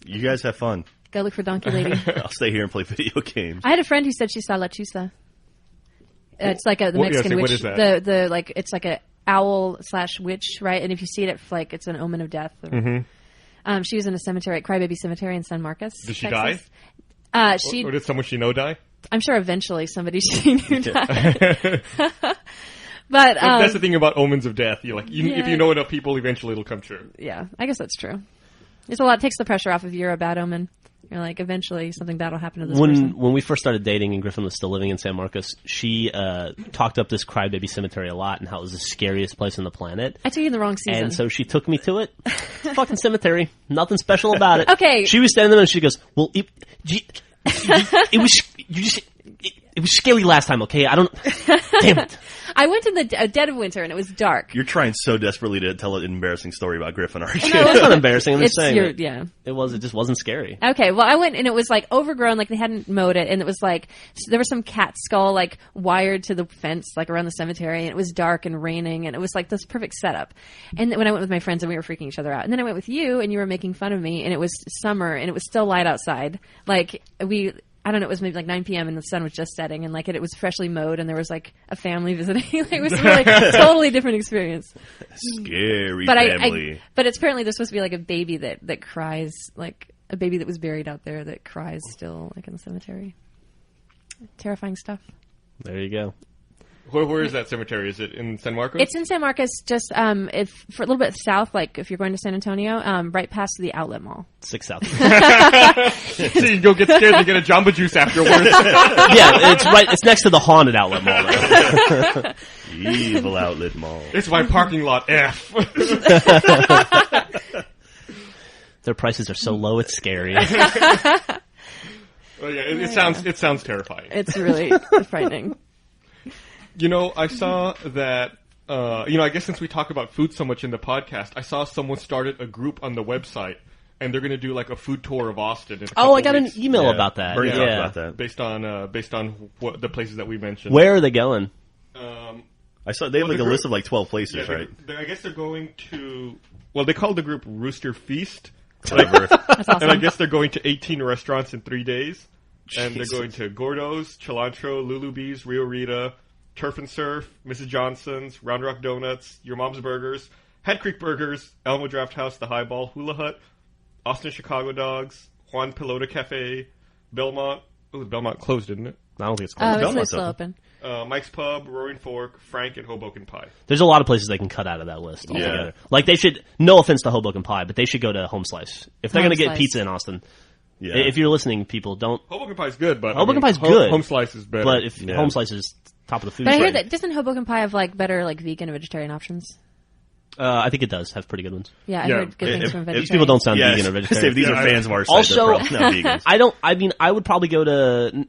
You guys have fun. Go look for Donkey Lady. I'll stay here and play video games. I had a friend who said she saw La Chusa. It's like the What- yeah, Mexican say, what witch. is that? The like it's like a owl/witch, right? And if you see it, it's like it's an omen of death. She was in a cemetery at Crybaby Cemetery in San Marcos. Did she Texas. Or did someone she know die? I'm sure eventually somebody she knew died. But That's the thing about omens of death. If Yeah. you know enough people, eventually it'll come true. yeah, I guess that's true. It's a lot. It takes the pressure off if you're a bad omen. You're like, eventually something bad will happen to this person. When we first started dating and Griffin was still living in San Marcos, she talked up this Crybaby Cemetery a lot and how it was the scariest place on the planet. I took you in the wrong season. And so she took me to it. It's a fucking cemetery. Nothing special about it. Okay. She was standing there and she goes, "Well, it was scary last time. Okay, I don't. Damn it." I went in the dead of winter and it was dark. You're trying so desperately to tell an embarrassing story about Griffin, aren't you? No, it's not embarrassing. I'm just saying. Yeah. It just wasn't scary. Okay, well, I went and it was like overgrown, like they hadn't mowed it, and it was like there was some cat skull like wired to the fence, like around the cemetery, and it was dark and raining, and it was like this perfect setup. And then when I went with my friends, and we were freaking each other out, and then I went with you, and you were making fun of me, and it was summer, and it was still light outside. Like I don't know, it was maybe like 9 p.m. and the sun was just setting, and like it was freshly mowed, and there was like a family visiting. It was really totally different experience. Scary But family. but it's apparently there's supposed to be like a baby that cries, like a baby that was buried out there that cries still, like in the cemetery. Terrifying stuff. There you go. Where is that cemetery? Is it in San Marcos? It's in San Marcos, just if for a little bit south, like if you're going to San Antonio, right past the outlet mall. 6 South. So you go get scared and get a Jamba Juice afterwards. Yeah, it's right. It's next to the haunted outlet mall. There. Evil outlet mall. It's my parking lot F. Their prices are so low, it's scary. Well, yeah, it sounds terrifying. It's really frightening. You know, I saw that, I guess since we talk about food so much in the podcast, I saw someone started a group on the website, and they're going to do like a food tour of Austin. In a couple I got weeks. an email about that. Bernie talked Yeah. about that. Based on what the places that we mentioned. Where are they going? I saw they have Well, like the a group- list of like 12 places, Yeah, right? I guess they're going to. Well, they call the group Rooster Feast, Clever. That's awesome. and I guess they're going to 18 restaurants in 3 days. And they're Jesus. going to Gordo's, Cilantro, Lulubee's, Rio Rita, Turf and Surf, Mrs. Johnson's, Round Rock Donuts, Your Mom's Burgers, Head Creek Burgers, Elmo Draft House, The Highball, Hula Hut, Austin Chicago Dogs, Juan Pelota Cafe, Belmont. Oh, Belmont closed, didn't it? I don't think it's Oh, closed. it's really Belmont's still open. Mike's Pub, Roaring Fork, Frank, and Hoboken Pie. There's a lot of places they can cut out of that list altogether. Like they should, no offense to Hoboken Pie, but they should go to Home Slice. If they're Home going to get Slice. pizza in Austin, Yeah. if you're listening, people, don't. Hoboken Pie's good, but Hoboken Pie's good. Home Slice is better. But if Yeah. Home Slice is top of the food But I hear chain, that doesn't Hoboken Pie have like better like vegan and vegetarian options? I think it does have pretty good ones. Yeah, I Yeah. heard good things If- from if vegetarian. These people don't sound Yeah, vegan or say vegetarian. if these Yeah, are I- fans of our site, Also- they're probably not vegans. I would probably go to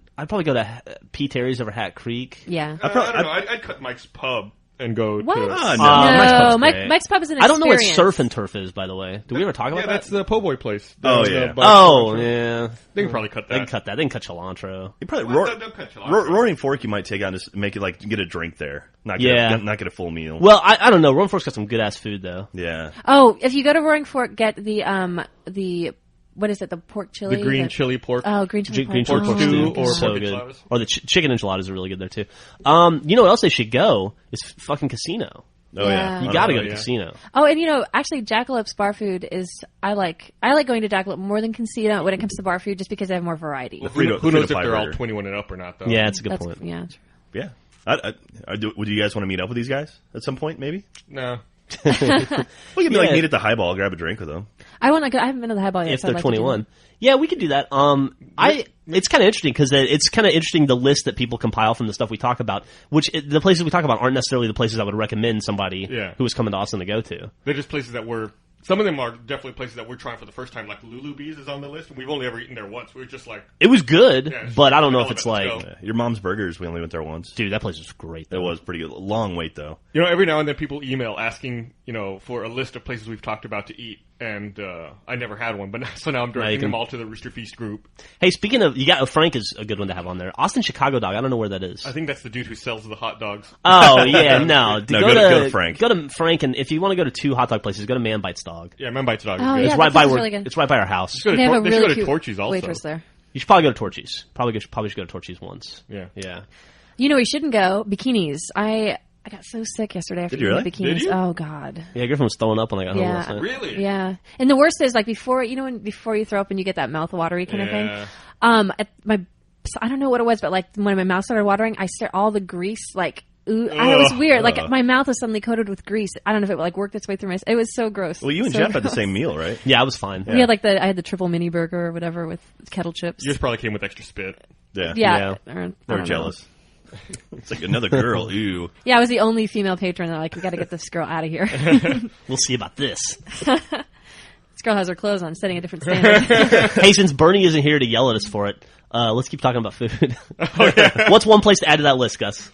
P. Terry's over Hat Creek. Yeah. I don't know. I'd cut Mike's Pub and go What? to... Oh, no. Mike's Pub's No, great. Mike's Pub is an I don't know what experience. Surf and Turf is, by the way. Did we ever talk about Yeah, that? that's the po' boy place. Oh, The- yeah. the- Oh, yeah. They can probably cut They can that. cut that. They can cut cilantro. You probably Well, don't cut cilantro. Roaring Fork you might take out and just make it like get a drink there. Not get a full meal. Well, I don't know. Roaring Fork's got some good ass food though. Yeah. Oh, if you go to Roaring Fork, get the what is it? The pork chili. The green chili pork. Oh, green chili Green pork. chili pork stew stew or is so pork good. enchiladas. Or the chicken enchiladas are really good there too. You know what else they should go is fucking Casino. Oh yeah. Yeah. You got to go to yeah. Casino. Oh, and actually, Jackalop's bar food is I like going to Jackalope more than Casino when it comes to bar food, just because they have more variety. Well, Frito- who knows Frito if pie they're all burger. 21 and up or not, though. Yeah, it's a good That's point. yeah. Yeah. Would you guys want to meet up with these guys at some point? Maybe. No. We could be like Yeah. meet at the Highball, grab a drink with them. I haven't been to the Highball yet. If so I'd they're like to do 21. that. Yeah, we could do that. It's kind of interesting because it's kind of interesting the list that people compile from the stuff we talk about, the places we talk about aren't necessarily the places I would recommend somebody Yeah. who is coming to Austin to go to. They're just places that some of them are definitely places that we're trying for the first time, like Lulubee's is on the list, and we've only ever eaten there once. We were just like, It was good, Yeah, but I don't know hell if of it's it, let's like, go. Your Mom's Burgers. We only went there once. dude, that place was great. It Though. was pretty good. Long wait though. every now and then people email asking, for a list of places we've talked about to eat, and I never had one, but so now I'm directing can- them all to the Rooster Feast group. Hey, speaking of, Frank is a good one to have on there. Austin Chicago Dog. I don't know where that is. I think that's the dude who sells the hot dogs. Oh yeah, no. No, go to Frank. Go to Frank, and if you want to go to 2 hot dog places, go to Man Bites Dog. Yeah, Man Bites Dog is Oh, good. yeah. It's right that by sounds where really good. it's right by our house. They They have a should really go to cute Torchy's also. waitress there. You should probably go to Torchy's. Probably should go to Torchy's once. Yeah. Yeah. We shouldn't go bikinis. I got so sick yesterday after Did you eating really? the bikinis. Did you? Oh God. Yeah, Griffin was throwing up when I got home Yeah. last night. Really? Yeah. And the worst is like before you throw up and you get that mouth watery kind of Yeah. thing. I don't know what it was, but like when my mouth started watering, I started all the grease like. Ooh, it was weird. Like my mouth was suddenly coated with grease. I don't know if it like worked its way through my. It was so gross. Well, you and So Jeff had the gross. same meal, right? Yeah, I was fine. We had like I had the triple mini burger or whatever with kettle chips. Yours probably came with extra spit. Yeah. Yeah, Yeah. or- I They don't were know. jealous. It's like another girl. Ew. Yeah, I was the only female patron. That like we got to get this girl out of here. We'll see about this. This girl has her clothes on, setting a different standard. Hey, since Bernie isn't here to yell at us for it, let's keep talking about food. Oh, What's one place to add to that list, Gus?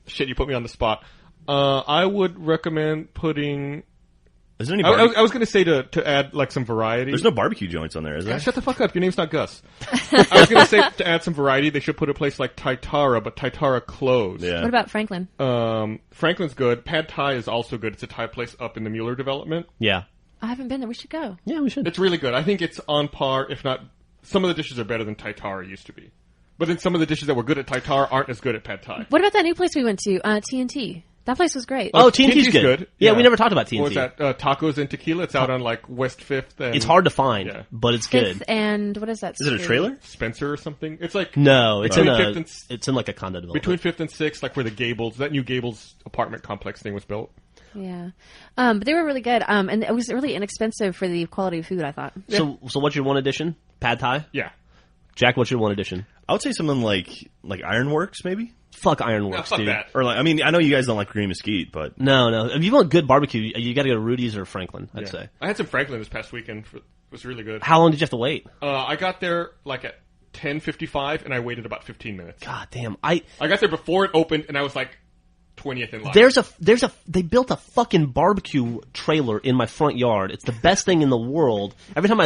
Shit, you put me on the spot. I would recommend putting. Is there any I barbecue? was going to say to add like some variety. There's no barbecue joints on there, is there? Shut the fuck up. Your name's not Gus. I was going to say to add some variety, they should put a place like Taitara, but Taitara closed. Yeah. What about Franklin? Franklin's good. Pad Thai is also good. It's a Thai place up in the Mueller development. Yeah. I haven't been there. We should go. Yeah, we should. It's really good. I think it's on par, if not some of the dishes are better than Thai Tar used to be. But then some of the dishes that were good at Thai Tar aren't as good at Pad Thai. What about that new place we went to, TNT? That place was great. Oh, TNT's TNT's good. good. Yeah, Yeah. we never talked about TNT. What was that? Tacos and Tequila. It's out on like West 5th. And It's hard to find, Yeah. but it's Fifth good. and what is that? Is it a street? trailer? Spencer or something. It's like No, it's Between in Fifth and it's in like a condo development. between 5th and 6th, like where the Gables, that new Gables apartment complex thing was built. Yeah. But they were really good. And it was really inexpensive for the quality of food, I thought. So what's your one edition? Pad Thai? Yeah. Jack, what's your one edition? I would say something like Ironworks, maybe. Fuck Ironworks, fuck dude. that. Or like, I mean, I know you guys don't like Green Mesquite, but No. If you want good barbecue, you got to go to Rudy's or Franklin, I'd Yeah. say. I had some Franklin this past weekend. It was really good. How long did you have to wait? I got there like at 10:55, and I waited about 15 minutes. God damn. I got there before it opened, and I was like 20th in line. They built a fucking barbecue trailer in my front yard. It's the best thing in the world. Every time I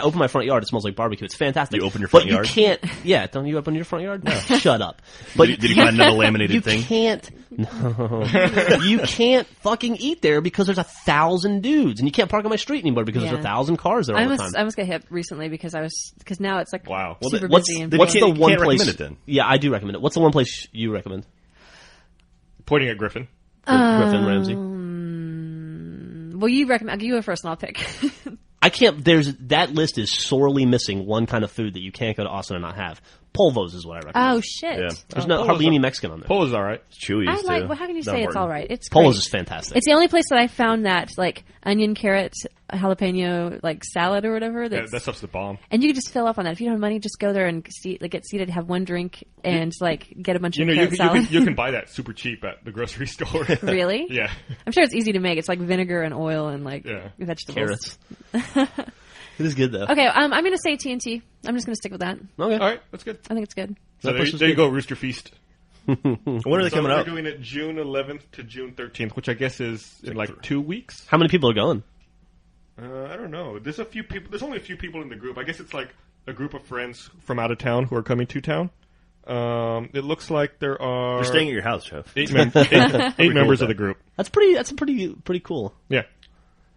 open my front yard, it smells like barbecue. It's fantastic. You open your front but yard? you can't, yeah, don't you open your front yard? No. Shut up. But did you find another laminated you thing? You can't fucking eat there because there's 1,000 dudes, and you can't park on my street anymore because there's Yeah. 1,000 cars there all the time. I almost got hit recently because now it's like Wow. Well, super What's busy. And then what's you the can't- one can't place? recommend it then. Yeah, I do recommend it. What's the one place you recommend? Pointing at Griffin. Griffin Ramsey. Well, you recommend. I'll give you a first, and I'll pick. I can't. That list is sorely missing one kind of food that you can't go to Austin and not have. Polvos is what I recommend. Oh shit! Yeah. There's Polo's hardly any all- Mexican on there. Polo's all right. Chewy's I like. too. Well, how can you Not say it's important. all right? It's great. Polo's is fantastic. It's the only place that I found that like onion, carrot, jalapeno like salad or whatever. Yeah, That's, that stuff's the bomb. and you can just fill up on that. If you don't have money, just go there and get seated, have one drink, and like get a bunch You of know, carrot salad. you can buy that super cheap at the grocery store. Really? Yeah. I'm sure it's easy to make. It's like vinegar and oil and like Yeah. vegetables. Carrots. It is good though. Okay, I'm going to say TNT. I'm just going to stick with that. Okay. All right, that's good. I think it's good. So there place was you good. go, Rooster Feast. When are they So coming we're out? doing it June 11th to June 13th, which I guess is in like 2 weeks. How many people are going? I don't know. There's a few people. There's only a few people in the group. I guess it's like a group of friends from out of town who are coming to town. It looks like there are They're staying at your house, Jeff. eight members of the group. That's pretty cool. Yeah.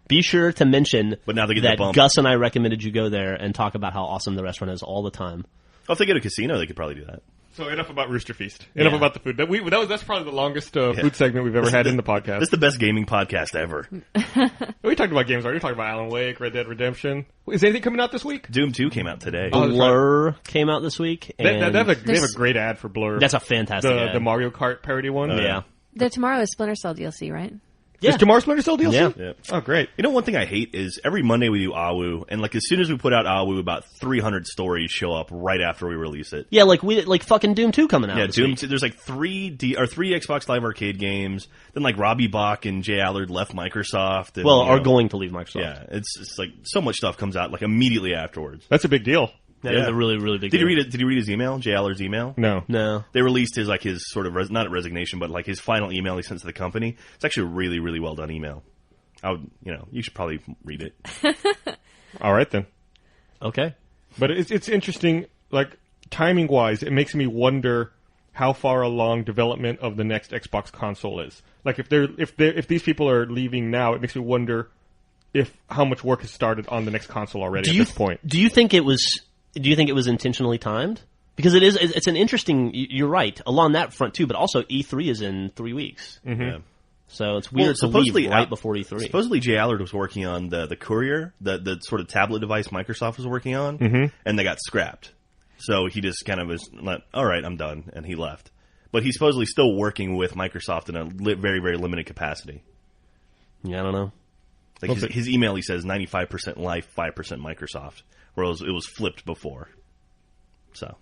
Be sure to mention But now they get that the bump. Gus and I recommended you go there and talk about how awesome the restaurant is all the time. Oh, if they get a casino, they could probably do that. So enough about Rooster Feast. Enough Yeah. about the food. That's probably the longest food segment we've ever had in the podcast. That's the best gaming podcast ever. We talked about games already. We talked about Alan Wake, Red Dead Redemption. Is anything coming out this week? Doom 2 came out today. Oh, that's right. Blur came out this week. They And have a great ad for Blur. that's a fantastic ad. the Mario Kart parody one. Yeah. The tomorrow is Splinter Cell DLC, right? Is tomorrow Splinter Cell DLC? Yeah. Yeah. Oh, great. You know, one thing I hate is every Monday we do AWU, and like as soon as we put out AWU, about 300 stories show up right after we release it. Yeah, like fucking Doom 2 coming out. Yeah, this Doom. week. There's like three Xbox Live Arcade games. Then like Robbie Bach and Jay Allard left Microsoft. And, Well, you are know, going to leave Microsoft. Yeah, it's like so much stuff comes out like immediately afterwards. That's a big deal. That is a really, really big Did you deal. read it? Did you read his email? Jay Allard's email? No. No. They released his sort of not resignation, but like his final email he sent to the company. It's actually a really, really well done email. You should probably read it. All right, then. Okay. But it's interesting, like, timing-wise, it makes me wonder how far along development of the next Xbox console is. Like, if these people are leaving now, it makes me wonder how much work has started on the next console already at this point. Do you think it was intentionally timed? Because it's an interesting. You're right along that front too, but also E3 is in 3 weeks, Yeah. so it's weird to leave right before E3. Supposedly, Jay Allard was working on the Courier, the sort of tablet device Microsoft was working on, and they got scrapped. So he just kind of was like, "All right, I'm done," and he left. But he's supposedly still working with Microsoft in a very, very limited capacity. Yeah, I don't know. Like his email, he says 95% Life, 5% Microsoft, whereas it was flipped before. So.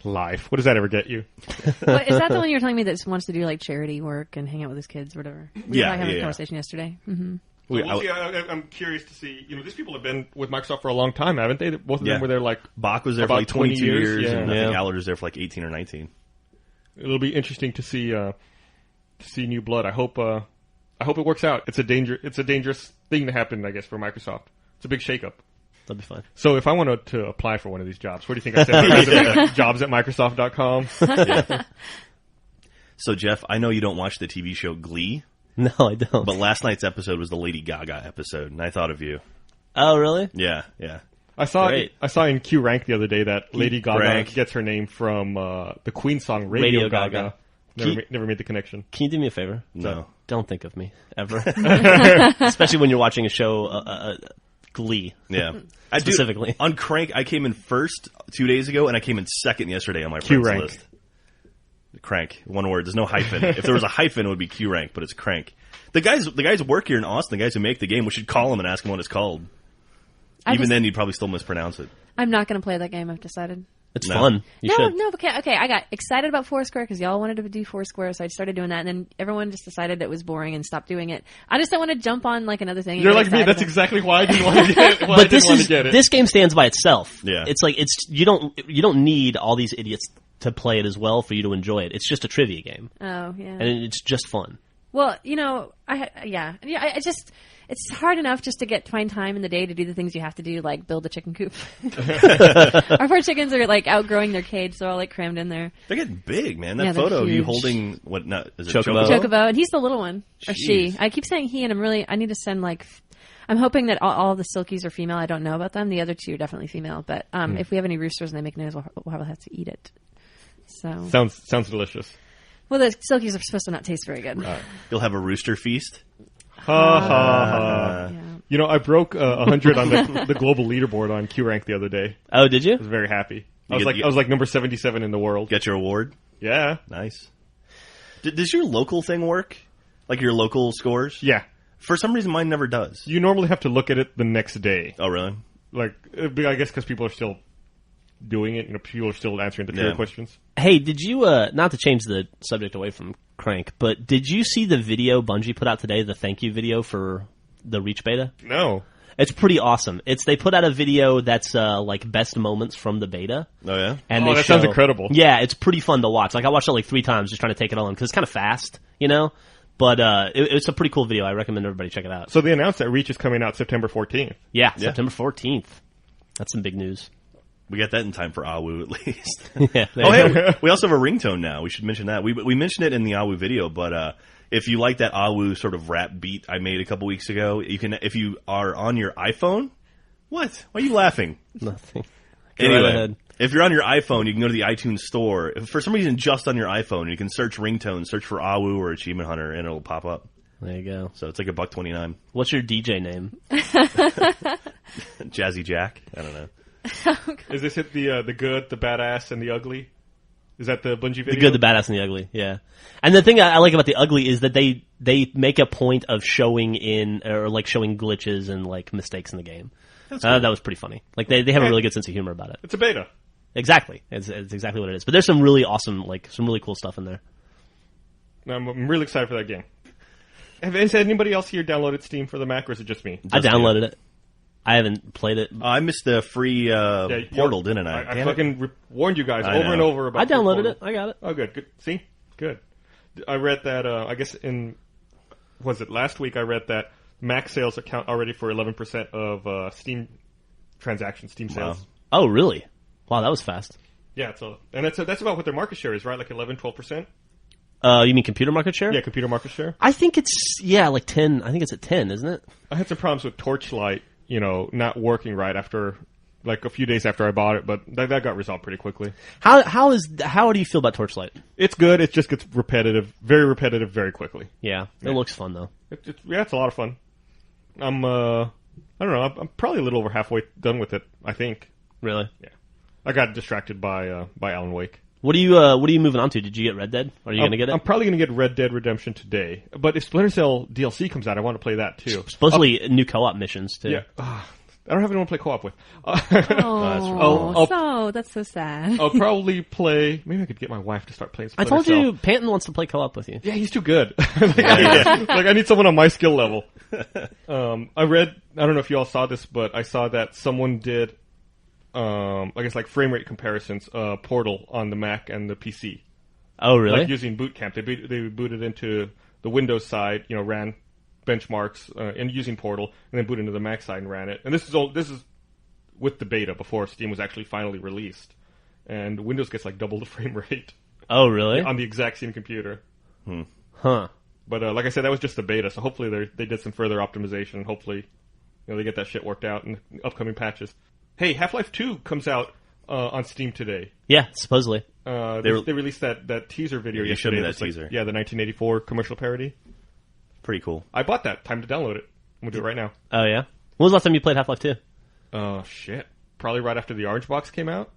Life. What does that ever get you? What, is that the one you were telling me that wants to do like charity work and hang out with his kids or whatever? We were having a conversation yesterday. Mm-hmm. We'll see. I'm curious to see. These people have been with Microsoft for a long time, haven't they? Both of them were there like Bach was there for about like 22 years, yeah. and I think Allard was there for like 18 or 19. It'll be interesting to see new blood. I hope it works out. It's a dangerous thing to happen, I guess, for Microsoft. It's a big shakeup. That'd be fine. So if I wanted to apply for one of these jobs, where do you think I send my resume? Jobs at Microsoft.com. So Jeff, I know you don't watch the TV show Glee, No, I don't. but last night's episode was the Lady Gaga episode, and I thought of you. Oh, really? Yeah. I saw Great. in Q Rank the other day that Lady Gaga Rank. gets her name from the Queen song Radio Gaga. Gaga. Never made the connection. Can you do me a favor? No. Don't think of me ever, especially when you're watching a show, Glee. Yeah. Specifically. On Crank, I came in first 2 days ago, and I came in second yesterday on my Q friends rank. list. Crank. One word. There's no hyphen. If there was a hyphen, it would be Q rank, but it's Crank. The guys who work here in Austin, the guys who make the game, we should call them and ask them what it's called. Even then, you'd probably still mispronounce it. I'm not going to play that game. I've decided. It's No. fun. You should. No. Okay. I got excited about Foursquare because y'all wanted to do Foursquare, so I started doing that, and then everyone just decided it was boring and stopped doing it. I just don't want to jump on like another thing. and You're get like me. excited That's about it. exactly why I didn't want to get it. Why I But didn't want to get it. this game stands by itself. Yeah. It's like you don't need all these idiots to play it as well for you to enjoy it. It's just a trivia game, Oh yeah. and it's just fun. Well, I just it's hard enough just to find time in the day to do the things you have to do, like build a chicken coop. Our poor chickens are like outgrowing their cage; they're all like crammed in there. They're getting big, man. That Yeah, they're photo of you huge. holding what? Not is it Chocobo? Chocobo, and he's the little one, or she. Jeez. I keep saying he, and I need to send like. I'm hoping that all the silkies are female. I don't know about them. The other two are definitely female, but if we have any roosters and they make noise, we'll have to eat it. So, Sounds delicious. well, the silkies are supposed to not taste very good. You'll have a rooster feast. Ha ha ha. Yeah. You know, I broke 100 on the global leaderboard on Q Rank the other day. Oh, did you? I was very happy. I You was get- like number 77 in the world. Get your award. Yeah. Nice. Does your local thing work? Like your local scores? Yeah. For some reason, mine never does. You normally have to look at it the next day. Oh, really? Like, I guess because people are still doing it. You know, people are still answering the trivia Yeah. questions. Hey, did you, not to change the subject away from Crank, but did you see the video Bungie put out today, the thank you video for the Reach beta? No. It's pretty awesome. They put out a video that's, like best moments from the beta. Oh, yeah? And Oh, they that sounds show- incredible. Yeah, it's pretty fun to watch. Like, I watched it like 3 times just trying to take it all in, because it's kind of fast, you know? But, it's a pretty cool video. I recommend everybody check it out. So they announced that Reach is coming out September 14th. Yeah, September 14th. That's some big news. We got that in time for AWU, at least. Yeah. Oh, hey, we also have a ringtone now. We should mention that. We mentioned it in the AWU video, but if you like that AWU sort of rap beat I made a couple weeks ago, you can, if you are on your iPhone. What? Why are you laughing? Nothing. Go Anyway, right ahead. if you're on your iPhone, you can go to the iTunes store. If for some reason, just on your iPhone, you can search ringtone, search for AWU or Achievement Hunter, and it'll pop up. There you go. So it's like $1.29. What's your DJ name? Jazzy Jack. I don't know. Is this it the good, the badass, and the ugly? Is that the Bungie video? The good, the badass, and the ugly. Yeah. And the thing I like about the ugly is that they make a point of showing showing glitches and like mistakes in the game. That was pretty funny. Like they have a really good sense of humor about it. It's a beta. Exactly. It's exactly what it is. But there's some really awesome, some really cool stuff in there. I'm really excited for that game. Has anybody else here downloaded Steam for the Mac, or is it just me? I downloaded it. I haven't played it. I missed the free Portal, didn't I? I Damn it. fucking warned you guys I over and know. over about I downloaded Portal. it. I got it. Oh, good. See? Good. I read that, I guess last week I read that Mac sales account already for 11% of Steam transactions, Steam sales. Wow. Oh, really? Wow, that was fast. Yeah, and that's about what their market share is, right? Like 11, 12%? You mean computer market share? Yeah, computer market share. I think it's, like 10. I think it's at 10, isn't it? I had some problems with Torchlight, not working right after, like a few days after I bought it, but that got resolved pretty quickly. How do you feel about Torchlight? It's good. It just gets repetitive, very quickly. Yeah, it looks fun though. It's a lot of fun. I don't know. I'm probably a little over halfway done with it, I think. Really? Yeah. I got distracted by Alan Wake. What are you moving on to? Did you get Red Dead? Are you going to get it? I'm probably going to get Red Dead Redemption today. But if Splinter Cell DLC comes out, I want to play that too. Supposedly new co-op missions too. Yeah. I don't have anyone to play co-op with. That's so sad. I'll probably play. Maybe I could get my wife to start playing I Splinter told Cell. you, Panton wants to play co-op with you. Yeah, he's too good. like I need someone on my skill level. I don't know if you all saw this, but I saw that someone did, I guess like frame rate comparisons, Portal on the Mac and the PC. Oh, really? Like using Boot Camp. They booted into the Windows side, ran benchmarks, and using Portal, and then booted into the Mac side and ran it. And this is with the beta before Steam was actually finally released. And Windows gets like double the frame rate Oh, really? on the exact same computer. Huh. But like I said, that was just the beta, so hopefully they did some further optimization, and hopefully they get that shit worked out in upcoming patches. Hey, Half-Life 2 comes out on Steam today. Yeah, supposedly. They released that teaser video You showed yesterday. me that It's like- teaser. yeah, the 1984 commercial parody. Pretty cool. I bought that. Time to download it. I'm going to do it right now. Oh, yeah? When was the last time you played Half-Life 2? Oh, shit. Probably right after the Orange Box came out.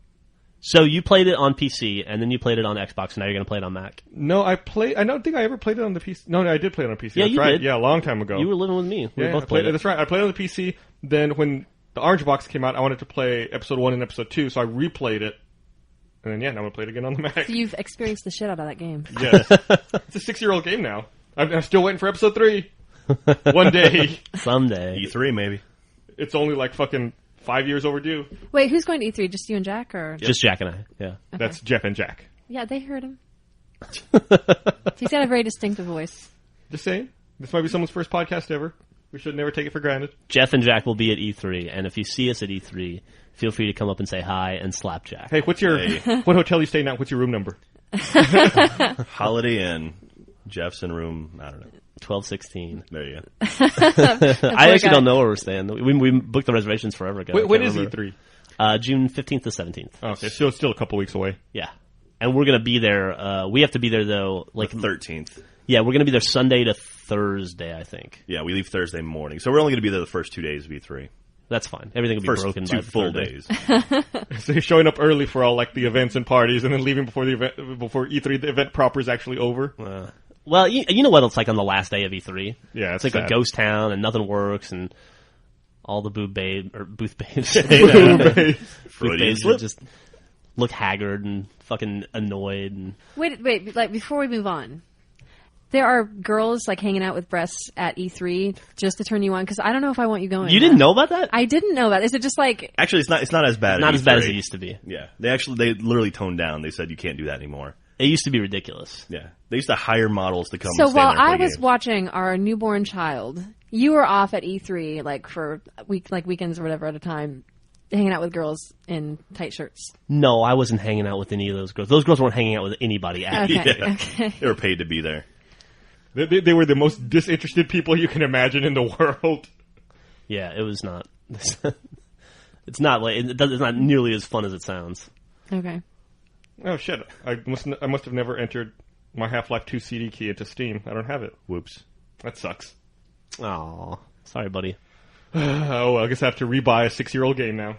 So you played it on PC, and then you played it on Xbox, and now you're going to play it on Mac. No, I don't think I ever played it on the PC. No, I did play it on PC. Yeah, That's you right. did. Yeah, a long time ago. You were living with me. We yeah, both I played it. That's right. I played it on the PC. Then when the Orange Box came out, I wanted to play Episode 1 and Episode 2, so I replayed it. And then, now I'm going to play it again on the Mac. So you've experienced the shit out of that game. Yes. It's a 6-year-old game now. I'm still waiting for Episode 3. One day. Someday. E3 maybe. It's only like fucking 5 years overdue. Wait, who's going to E3? Just you and Jack, or Just Jack and I, yeah. That's Jeff and Jack. yeah, they heard him. He's got a very distinctive voice. Just saying. This might be someone's first podcast ever. We should never take it for granted. Jeff and Jack will be at E3, and if you see us at E3, feel free to come up and say hi and slap Jack. Hey, what's your what hotel you staying at? What's your room number? Holiday Inn. Jeff's in room, I don't know. 1216. There you go. I actually don't know where we're staying. We booked the reservations forever ago. When I is can't remember. E3? June 15th to 17th. Okay, so it's still a couple weeks away. Yeah. And we're going to be there. We have to be there, though. Like 13th. Yeah, we're going to be there Sunday to Thursday, I think. Yeah, we leave Thursday morning. So we're only going to be there the first 2 days of E3. That's fine. Everything will be First broken 2 by the full third day. days. So you're showing up early for all like the events and parties, and then leaving before the event, before E3, the event proper is actually over. Well, you know what it's like on the last day of E3. Yeah, It's like sad. a ghost town, and nothing works, and all the booth babes booth Freudian babes slip. just look haggard and fucking annoyed. And Wait, like before we move on, there are girls like hanging out with breasts at E3 just to turn you on, because I don't know if I want you going. you didn't know about that? I didn't know that. Is it just like Actually, it's not as bad. Not as as bad as E3. it used to be. Yeah, they literally toned down. They said you can't do that anymore. It used to be ridiculous. Yeah, they used to hire models to come. so? and stand While there and I play was games. watching our newborn child, you were off at E3 like for weekends or whatever at a time, hanging out with girls in tight shirts. No, I wasn't hanging out with any of those girls. Those girls weren't hanging out with anybody. At Okay, Yeah. okay. They were paid to be there. They were the most disinterested people you can imagine in the world. Yeah, it was not. It's not like it's not nearly as fun as it sounds. Okay. Oh shit! I must have never entered my Half-Life 2 CD key into Steam. I don't have it. Whoops. That sucks. Oh, sorry, buddy. Oh, well, I guess I have to rebuy a 6-year-old game now.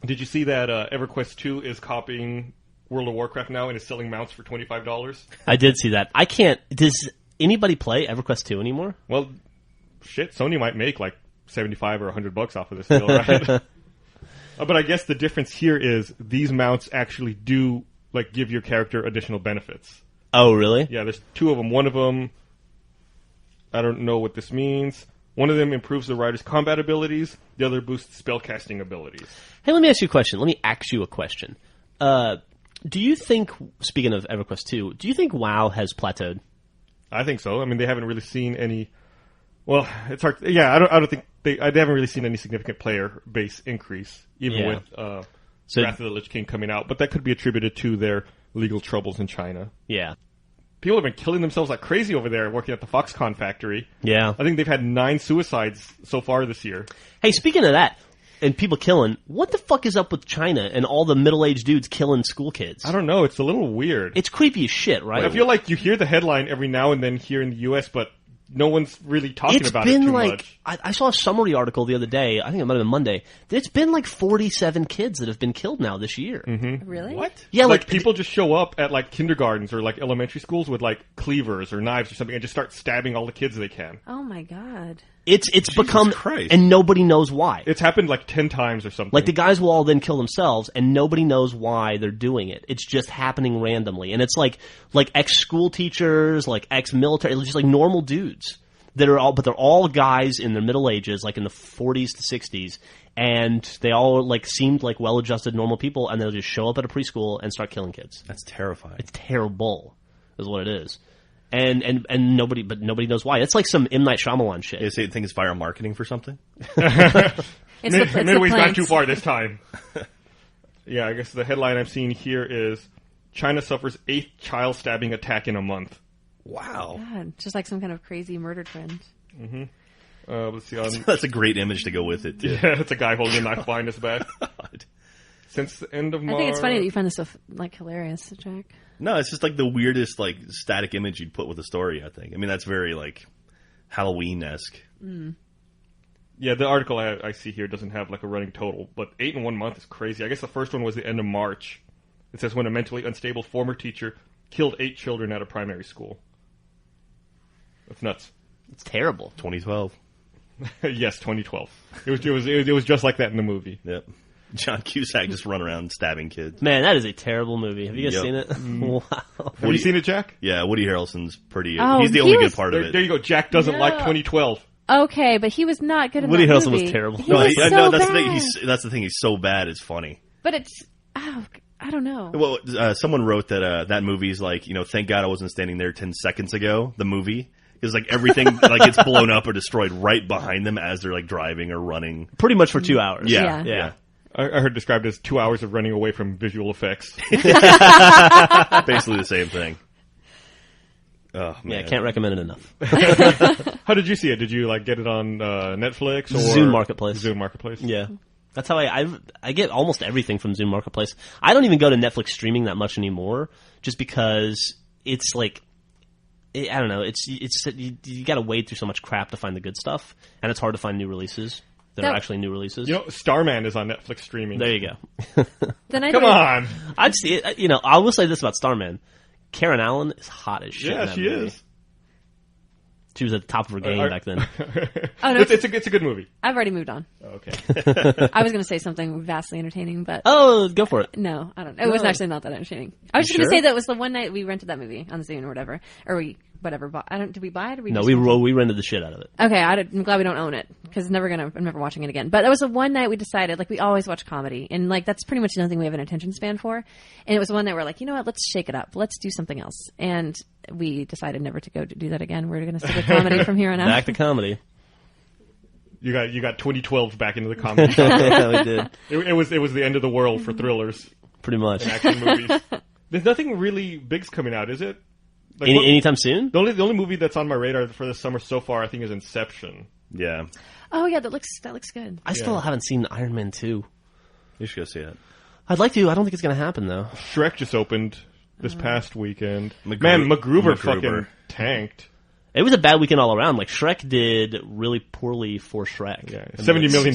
Did you see that EverQuest 2 is copying World of Warcraft now and is selling mounts for $25? I did see that. I can't. Does anybody play EverQuest 2 anymore? Well, shit, Sony might make like $75 or $100 off of this deal, right? But I guess the difference here is these mounts actually do like give your character additional benefits. Oh, really? Yeah, there's 2 of them. One of them, I don't know what this means. One of them improves the rider's combat abilities. The other boosts spellcasting abilities. Hey, let me ask you a question. Let me ask you a question. Do you think, speaking of EverQuest 2, do you think WoW has plateaued? I think so. I mean, they haven't really seen any. Well, it's hard. Yeah, I don't think they haven't really seen any significant player base increase, even Yeah. with So- Wrath of the Lich King coming out. But that could be attributed to their legal troubles in China. Yeah. People have been killing themselves like crazy over there working at the Foxconn factory. Yeah. I think they've had 9 suicides so far this year. Hey, speaking of that, and people killing, what the fuck is up with China and all the middle-aged dudes killing school kids? I don't know. It's a little weird. It's creepy as shit, right? I feel like you hear the headline every now and then here in the U.S., but no one's really talking It's about been it too like much. I saw a summary article the other day. I think it might have been Monday. It's been like 47 kids that have been killed now this year. Really? What? Yeah, like like- people just show up at like kindergartens or like elementary schools with like cleavers or knives or something and just start stabbing all the kids they can. Oh my god. It's become, Christ. and nobody knows why. It's happened like 10 times or something. Like the guys will all then kill themselves, and nobody knows why they're doing it. It's just happening randomly, and it's like ex-school teachers, like ex-military, just like normal dudes that are all, but they're all guys in their middle ages, like in the 40s to 60s, and they all like seemed like well-adjusted normal people, and they'll just show up at a preschool and start killing kids. That's terrifying. It's terrible, is what it is. And nobody knows why. It's like some M. Night Shyamalan shit. You say think it's viral marketing for something? It's the Midway's gone plants. too far this time. Yeah, I guess the headline I'm seeing here is China suffers 8th child stabbing attack in a month. Wow. God, just like some kind of crazy murder trend. Let's see. That's a great image to go with it, too. Yeah, it's a guy holding a knife behind his back. Since the end of March. I think it's funny that you find this so hilarious, Jack. No, it's just like the weirdest static image you'd put with a story, I think. I mean, that's very Halloween-esque. Yeah, the article I see here doesn't have a running total, but 8 in 1 month is crazy. I guess the first one was the end of March. It says when a mentally unstable former teacher killed 8 children at a primary school. That's nuts. It's terrible. 2012. Yes, 2012. It was just like that in the movie. Yep. John Cusack just run around stabbing kids. Man, that is a terrible movie. Have you guys seen it? Wow. Have you seen it, Jack? Yeah, Woody Harrelson's pretty. Oh, he's the only good part of it. There you go. Jack doesn't like 2012. Okay, but he was not good in Woody that Harrelson movie. was terrible. He was so that's bad. the thing. That's the thing. He's so bad. It's funny. But it's I don't know. Well, someone wrote that that movie's thank God I wasn't standing there 10 seconds ago. The movie. Because everything gets blown up or destroyed right behind them as they're driving or running. Pretty much for 2 hours. Yeah. I heard described as 2 hours of running away from visual effects. Basically the same thing. Oh man, Yeah, can't recommend it enough. How did you see it? Did you get it on Netflix or Zune Marketplace? Zune Marketplace. Yeah. That's how I get almost everything from Zune Marketplace. I don't even go to Netflix streaming that much anymore, just because it's I don't know. It's you got to wade through so much crap to find the good stuff, and it's hard to find new releases that are actually new releases. Starman is on Netflix streaming. There you go. Come on. I'd see it. I will say this about Starman: Karen Allen is hot as shit. Yeah, she is. She was at the top of her game back then. Oh, no, it's a good movie. I've already moved on. Okay. I was going to say something vastly entertaining, but Oh, go for it. no, I don't. It was actually not that entertaining. I was just going to say that was the one night we rented that movie on the Zune or whatever, or we whatever. Did we buy it? Or No, just we rented the shit out of it. Okay, I'm glad we don't own it because I'm never watching it again. But that was the one night we decided, we always watch comedy, and that's pretty much the only thing we have an attention span for. And it was one night we're like, you know what, let's shake it up, let's do something else, and we decided never to go to do that again. We're going to stick with comedy from here on out. Back to comedy. You got 2012 back into the comedy. Yeah, we did. It was the end of the world for thrillers Pretty much. and action movies. There's nothing really big's coming out, is it? Anytime soon? The only movie that's on my radar for this summer so far, I think, is Inception. Yeah. Oh yeah, that looks good. I still haven't seen Iron Man 2. You should go see it. I'd like to. I don't think it's going to happen, though. Shrek just opened this past weekend. MacGruber. MacGruber fucking tanked. It was a bad weekend all around. Shrek did really poorly for Shrek. Yeah, $70 million.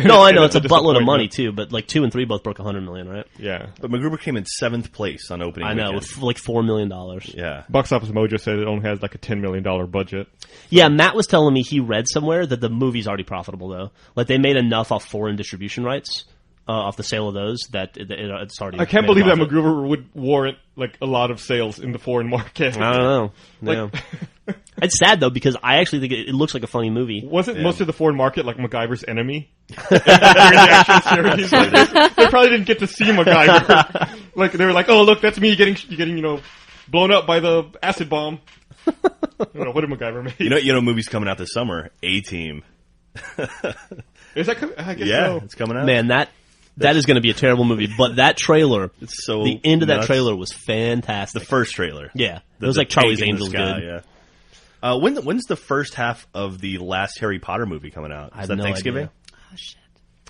No, I know. It's a buttload of disappointment. money, too. But 2 and 3 both broke $100 million, right? Yeah. But MacGruber came in 7th place on opening I know, weekend. with $4 million. Yeah. Box Office Mojo said it only has a $10 million budget. Yeah, Matt was telling me he read somewhere that the movie's already profitable, though. They made enough off foreign distribution rights, off the sale of those, that it's already... I can't made a believe that profit. MacGruber would warrant a lot of sales in the foreign market. I don't know. Yeah. It's sad, though, because I actually think it looks like a funny movie. Wasn't most of the foreign market MacGyver's enemy? During the action series? They probably didn't get to see MacGyver. They were like, oh, look, that's me getting blown up by the acid bomb. I don't know, what did MacGyver make? You know, movies coming out this summer. A-Team. Is that coming? I guess Yeah, so. it's coming out. Man, that is going to be a terrible movie. But that trailer, It's so the end of that nuts. trailer was fantastic. The first trailer. Yeah. The- It was the like Charlie's pig in the Angels sky, good. Yeah. When's the first half of the last Harry Potter movie coming out? I Is have that no Thanksgiving? idea. Oh shit.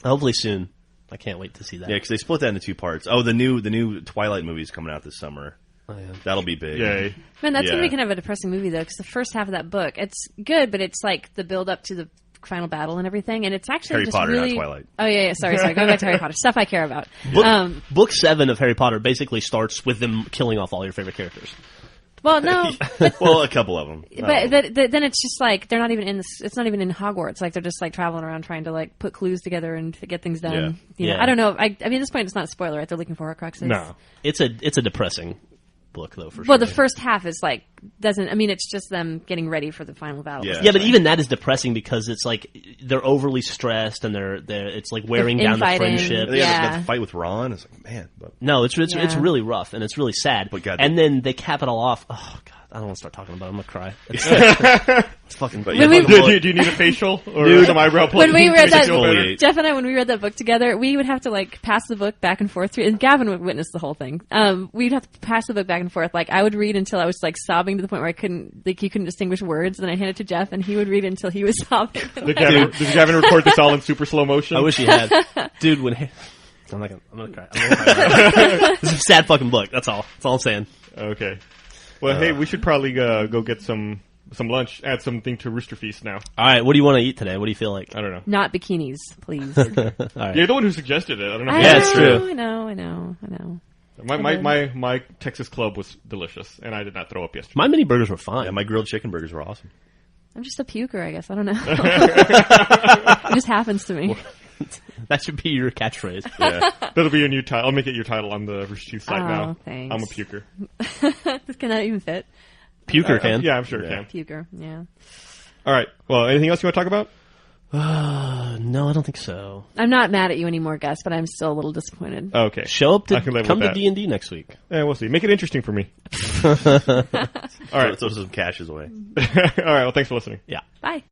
Hopefully soon. I can't wait to see that. Yeah, because they split that into 2 parts. Oh, the new Twilight movie is coming out this summer. Oh, yeah. That'll be big. Yay. Man, that's Yeah. going to be kind of a depressing movie though, because the first half of that book, it's good, but it's the build up to the final battle and everything, and it's actually Harry just Potter, really... not Twilight. Oh yeah. Sorry. Going back to Harry Potter, stuff I care about. Book 7 of Harry Potter basically starts with them killing off all your favorite characters. Well, no, Well, a couple of them. but then it's just they're not even in this. It's not even in Hogwarts. They're just traveling around trying to put clues together and to get things done. Yeah. I don't know. I mean, at this point, it's not a spoiler, right? They're looking for Horcruxes. No. It's a depressing book, though, for sure. Well, the first half is doesn't. I mean, it's just them getting ready for the final battle. Yeah. Yeah, but even that is depressing because it's they're overly stressed and they're it's wearing down the infighting. friendship. They Yeah. got the fight with Ron. It's man, but No, it's Yeah. really rough and it's really sad. But God, and then they cap it all off. Oh God, I don't want to start talking about it. I'm gonna cry. It's fucking. But When yeah, we- Do you need a facial or some eyebrow plucking? When we read to make that, you feel better? Exfoliate. Jeff and I, when we read that book together, we would have to like pass the book back and forth. And Gavin would witness the whole thing. We'd have to pass the book back and forth. Like I would read until I was like sobbing to the point where I couldn't, like, you couldn't distinguish words. And then I hand it to Jeff, and he would read until he was sobbing. Did Gavin record this all in super slow motion? I wish he had, dude. When I'm gonna cry. This is a sad fucking book. That's all. That's all I'm saying. Okay. Well, hey, we should probably go get some lunch. Add something to Rooster Feast now. All right, what do you want to eat today? What do you feel like? I don't know. Not bikinis, please. All right. You're the one who suggested it. I don't know. Yeah, it's true. I know. My Texas club was delicious, and I did not throw up yesterday. My mini burgers were fine. Yeah, my grilled chicken burgers were awesome. I'm just a puker, I guess. I don't know. It just happens to me. That should be your catchphrase. Yeah. That'll be your new title. I'll make it your title on the Rooster Teeth site now. Thanks. I'm a puker. This cannot even fit. Puker can. Yeah, I'm sure it can. Puker, yeah. All right. Well, anything else you want to talk about? No, I don't think so. I'm not mad at you anymore, Gus, but I'm still a little disappointed. Okay. Show up I to can live come with to that. D&D next week. Yeah, we'll see. Make it interesting for me. All right. So some cash is away. All right. Well, thanks for listening. Yeah. Bye.